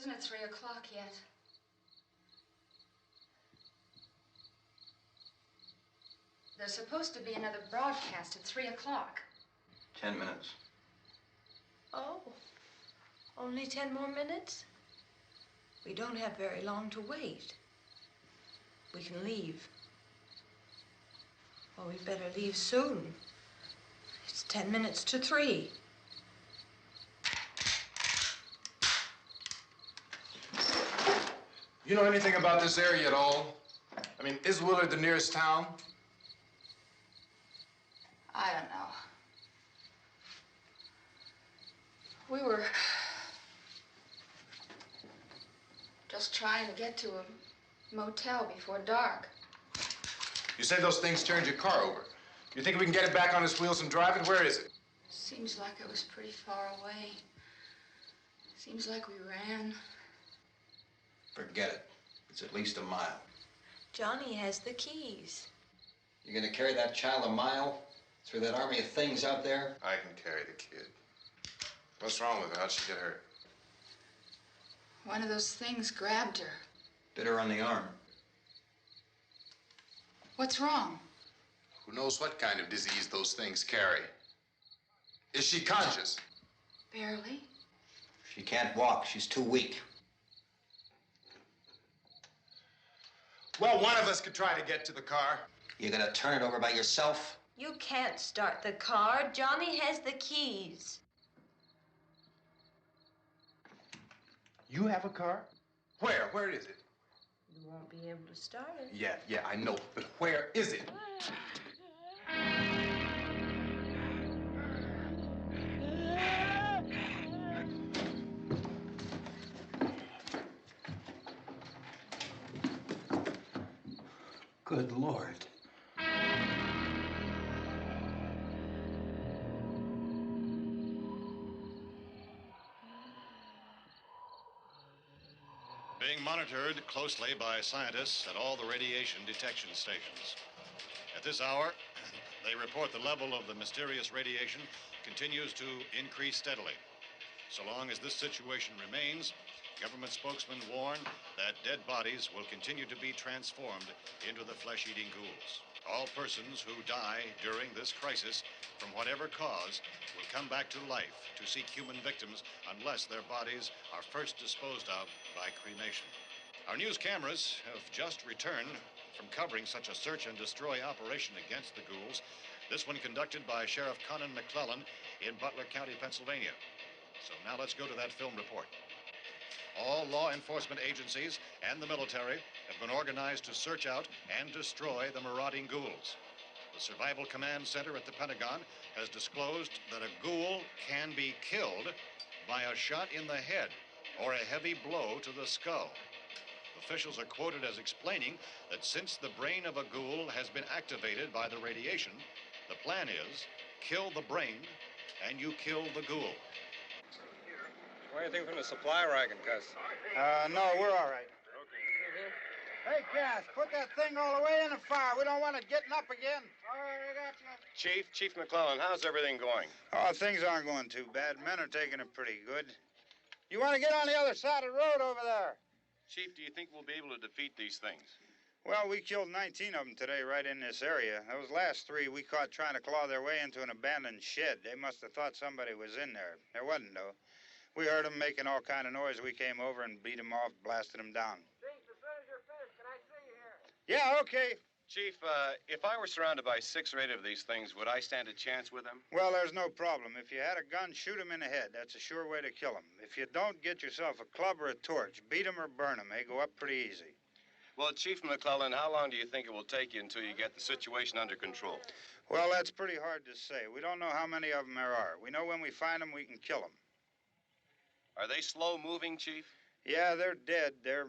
Isn't it 3 o'clock yet? There's supposed to be another broadcast at 3 o'clock. 10 minutes. Oh, only 10 more minutes? We don't have very long to wait. We can leave. Well, we'd better leave soon. It's 10 minutes to 3. You know anything about this area at all? I mean, is Willard the nearest town? I don't know. We were just trying to get to a motel before dark. You say those things turned your car over. You think we can get it back on its wheels and drive it? Where is it? Seems like it was pretty far away. Seems like we ran. Forget it. It's at least a mile. Johnny has the keys. You're gonna carry that child a mile through that army of things out there? I can carry the kid. What's wrong with her? How'd she get hurt? One of those things grabbed her. Bit her on the arm. What's wrong? Who knows what kind of disease those things carry? Is she conscious? Barely. She can't walk. She's too weak. Well, one of us could try to get to the car. You gonna turn it over by yourself? You can't start the car. Johnny has the keys. You have a car? Where? Where is it? You won't be able to start it. Yeah, I know. But where is it? Good Lord. Being monitored closely by scientists at all the radiation detection stations. At this hour, they report the level of the mysterious radiation continues to increase steadily. So long as this situation remains, government spokesmen warn that dead bodies will continue to be transformed into the flesh-eating ghouls. All persons who die during this crisis, from whatever cause, will come back to life to seek human victims unless their bodies are first disposed of by cremation. Our news cameras have just returned from covering such a search and destroy operation against the ghouls, this one conducted by Sheriff Conan McClellan in Butler County, Pennsylvania. So now let's go to that film report. All law enforcement agencies and the military have been organized to search out and destroy the marauding ghouls. The Survival Command Center at the Pentagon has disclosed that a ghoul can be killed by a shot in the head or a heavy blow to the skull. Officials are quoted as explaining that since the brain of a ghoul has been activated by the radiation, the plan is kill the brain and you kill the ghoul. Anything from the supply wagon, Gus? No, we're all right. Hey, Cass, put that thing all the way in the fire. We don't want it getting up again. All right, I got you. Chief McClellan, how's everything going? Oh, things aren't going too bad. Men are taking it pretty good. You want to get on the other side of the road over there? Chief, do you think we'll be able to defeat these things? Well, we killed 19 of them today right in this area. Those last 3 we caught trying to claw their way into an abandoned shed. They must have thought somebody was in there. There wasn't, though. We heard them making all kind of noise. We came over and beat them off, blasted them down. Chief, as soon as you're finished, can I see you here? Yeah, okay. Chief, if I were surrounded by 6 or 8 of these things, would I stand a chance with them? Well, there's no problem. If you had a gun, shoot them in the head. That's a sure way to kill them. If you don't, get yourself a club or a torch. Beat them or burn them. They go up pretty easy. Well, Chief McClellan, how long do you think it will take you until you get the situation under control? Well, that's pretty hard to say. We don't know how many of them there are. We know when we find them, we can kill them. Are they slow-moving, Chief? Yeah, they're dead. They're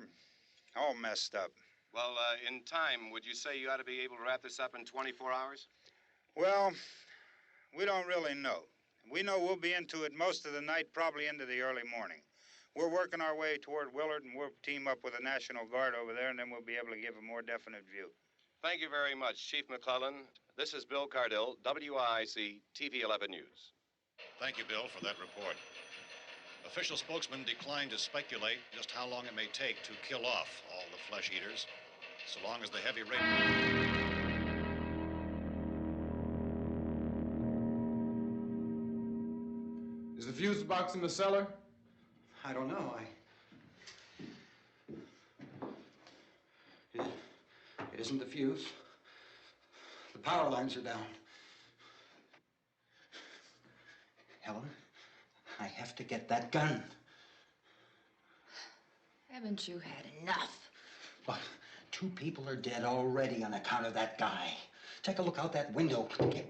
all messed up. Well, in time, would you say you ought to be able to wrap this up in 24 hours? Well, we don't really know. We know we'll be into it most of the night, probably into the early morning. We're working our way toward Willard, and we'll team up with the National Guard over there, and then we'll be able to give a more definite view. Thank you very much, Chief McClellan. This is Bill Cardill, WIC TV 11 News. Thank you, Bill, for that report. Official spokesman declined to speculate just how long it may take to kill off all the flesh eaters, so long as the heavy rain... Is the fuse box in the cellar? I don't know. It isn't the fuse. The power lines are down. Helen, I have to get that gun. Haven't you had enough? But 2 people are dead already on account of that guy. Take a look out that window. Get...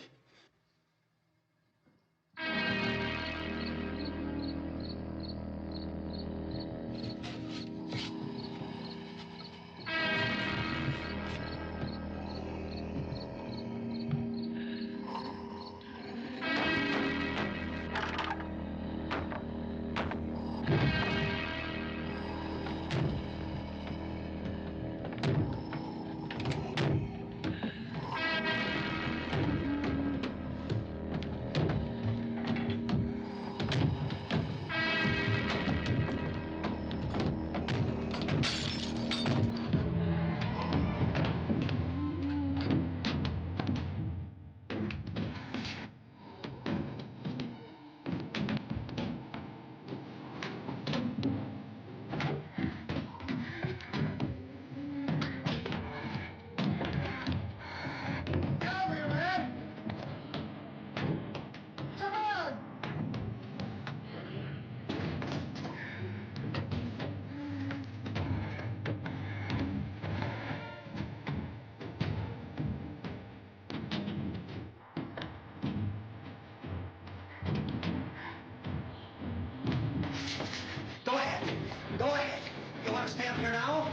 Go ahead. You want to stay up here now?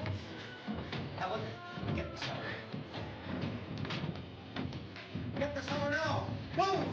Helen, get the cellar. Get the cellar now. Move!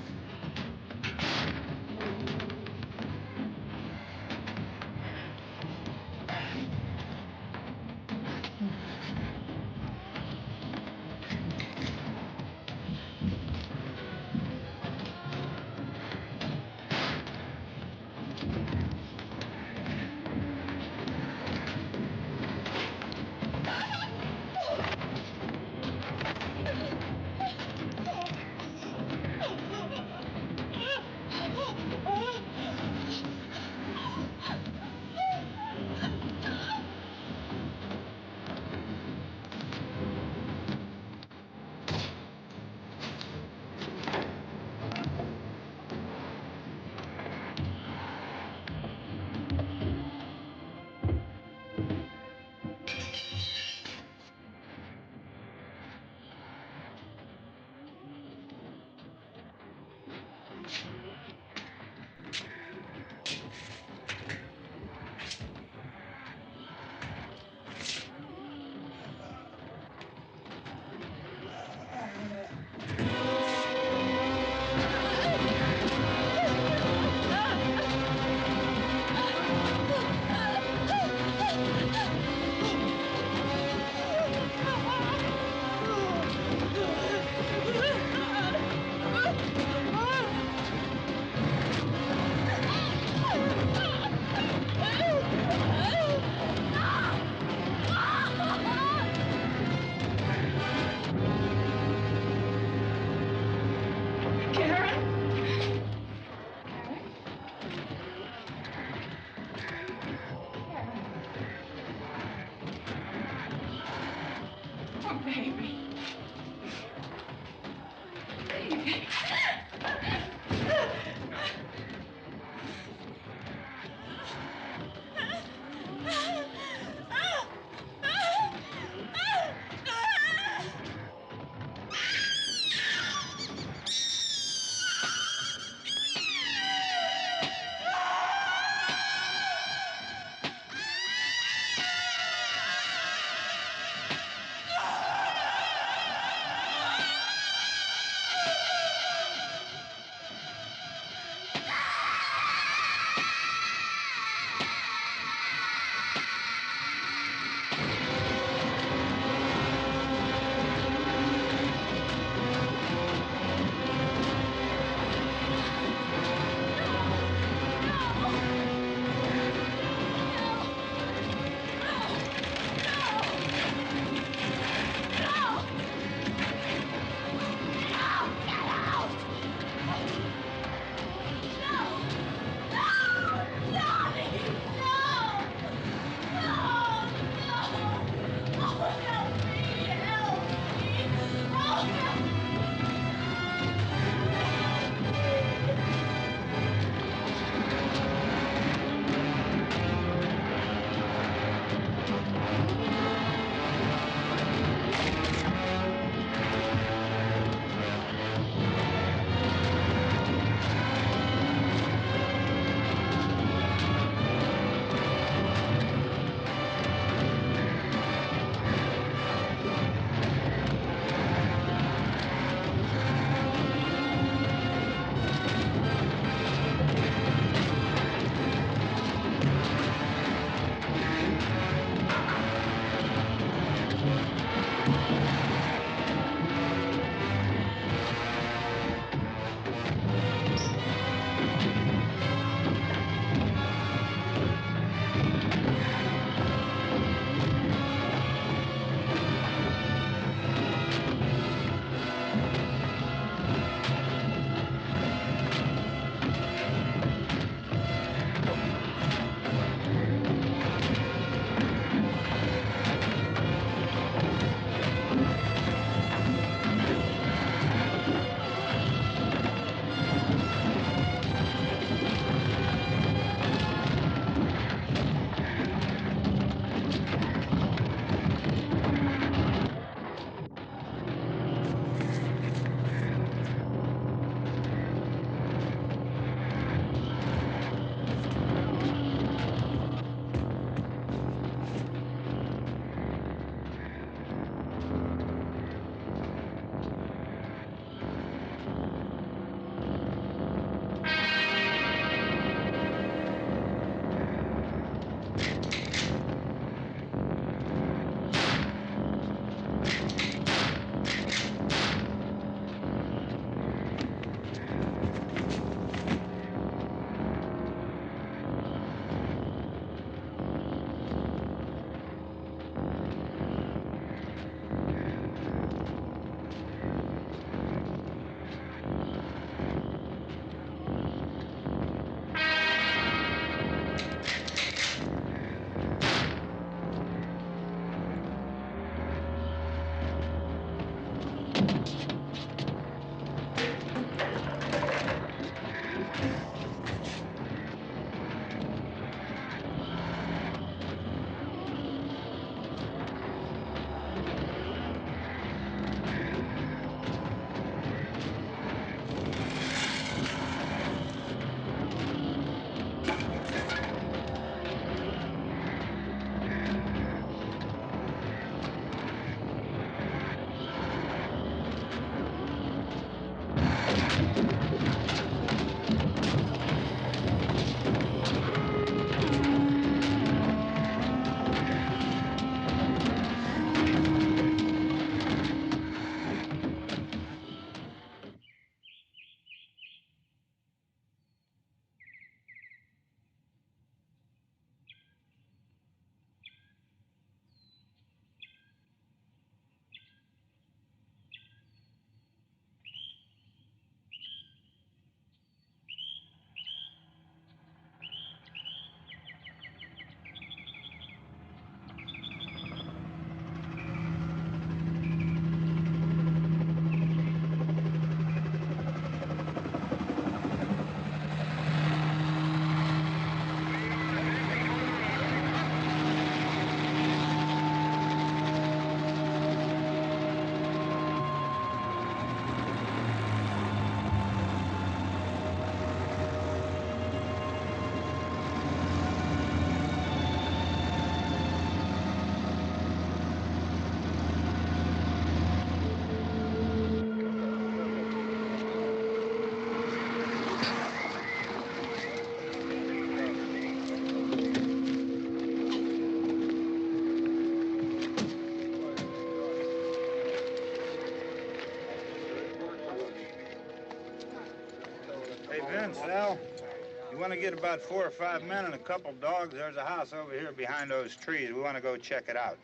Well, you want to get about 4 or 5 men and a couple dogs, there's a house over here behind those trees. We want to go check it out.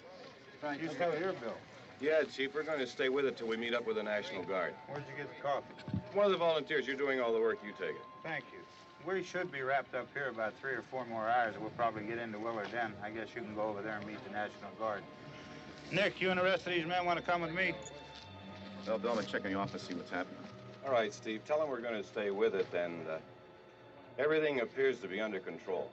You stay here, Bill. Yeah, Chief, we're going to stay with it till we meet up with the National Guard. Where'd you get the coffee? One of the volunteers. You're doing all the work. You take it. Thank you. We should be wrapped up here about 3 or 4 more hours. We'll probably get into Willard Den. I guess you can go over there and meet the National Guard. Nick, you and the rest of these men want to come with me? Well, Bill, I'm going to check in the office, see what's happening. All right, Steve. Tell them we're going to stay with it, and everything appears to be under control.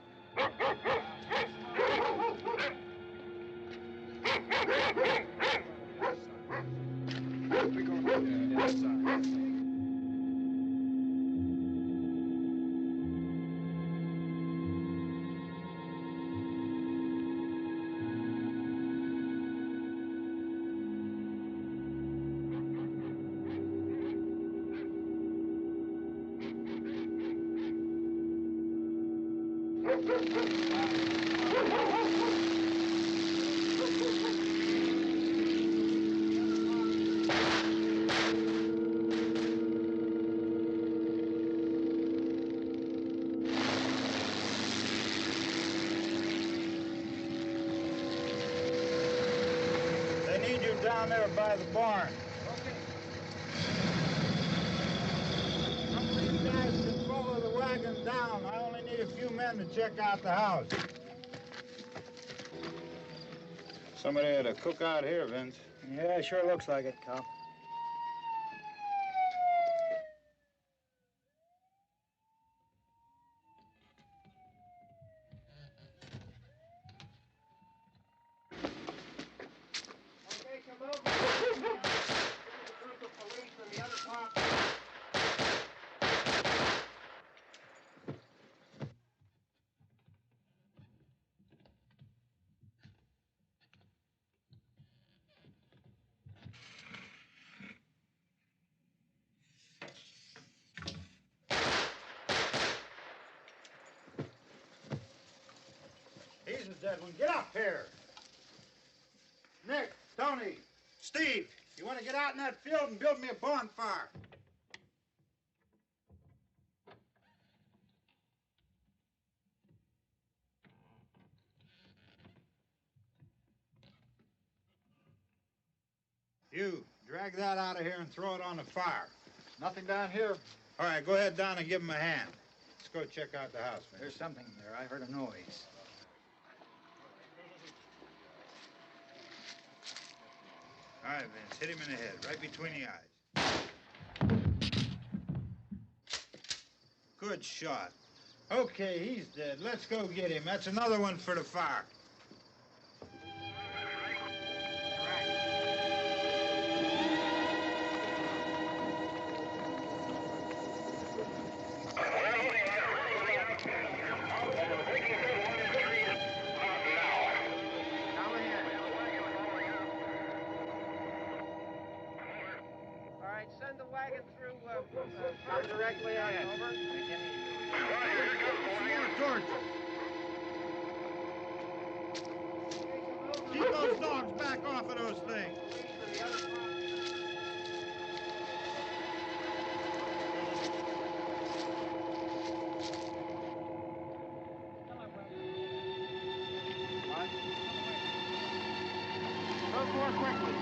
They need you down there by the barn. Some of these guys can follow the wagon down. I only need a few men to check out the house. Somebody had a cookout here, Vince. Yeah, sure looks like it, Karl. He's the dead one. Get up here. Nick, Tony, Steve, you want to get out in that field and build me a bonfire? You, drag that out of here and throw it on the fire. Nothing down here. All right, go ahead down and give him a hand. Let's go check out the house, man. There's something there. I heard a noise. All right, Vince, hit him in the head, right between the eyes. Good shot. Okay, he's dead. Let's go get him. That's another one for the fire. Send the wagon through directly on over. More torches. Keep those dogs back off of those things. Go more quickly.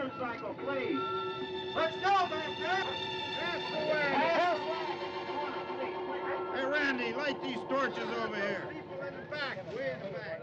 motorcycle, please. Let's go back there. That's the way. Hey, Randy, light these torches over here. People in the back, way in the back.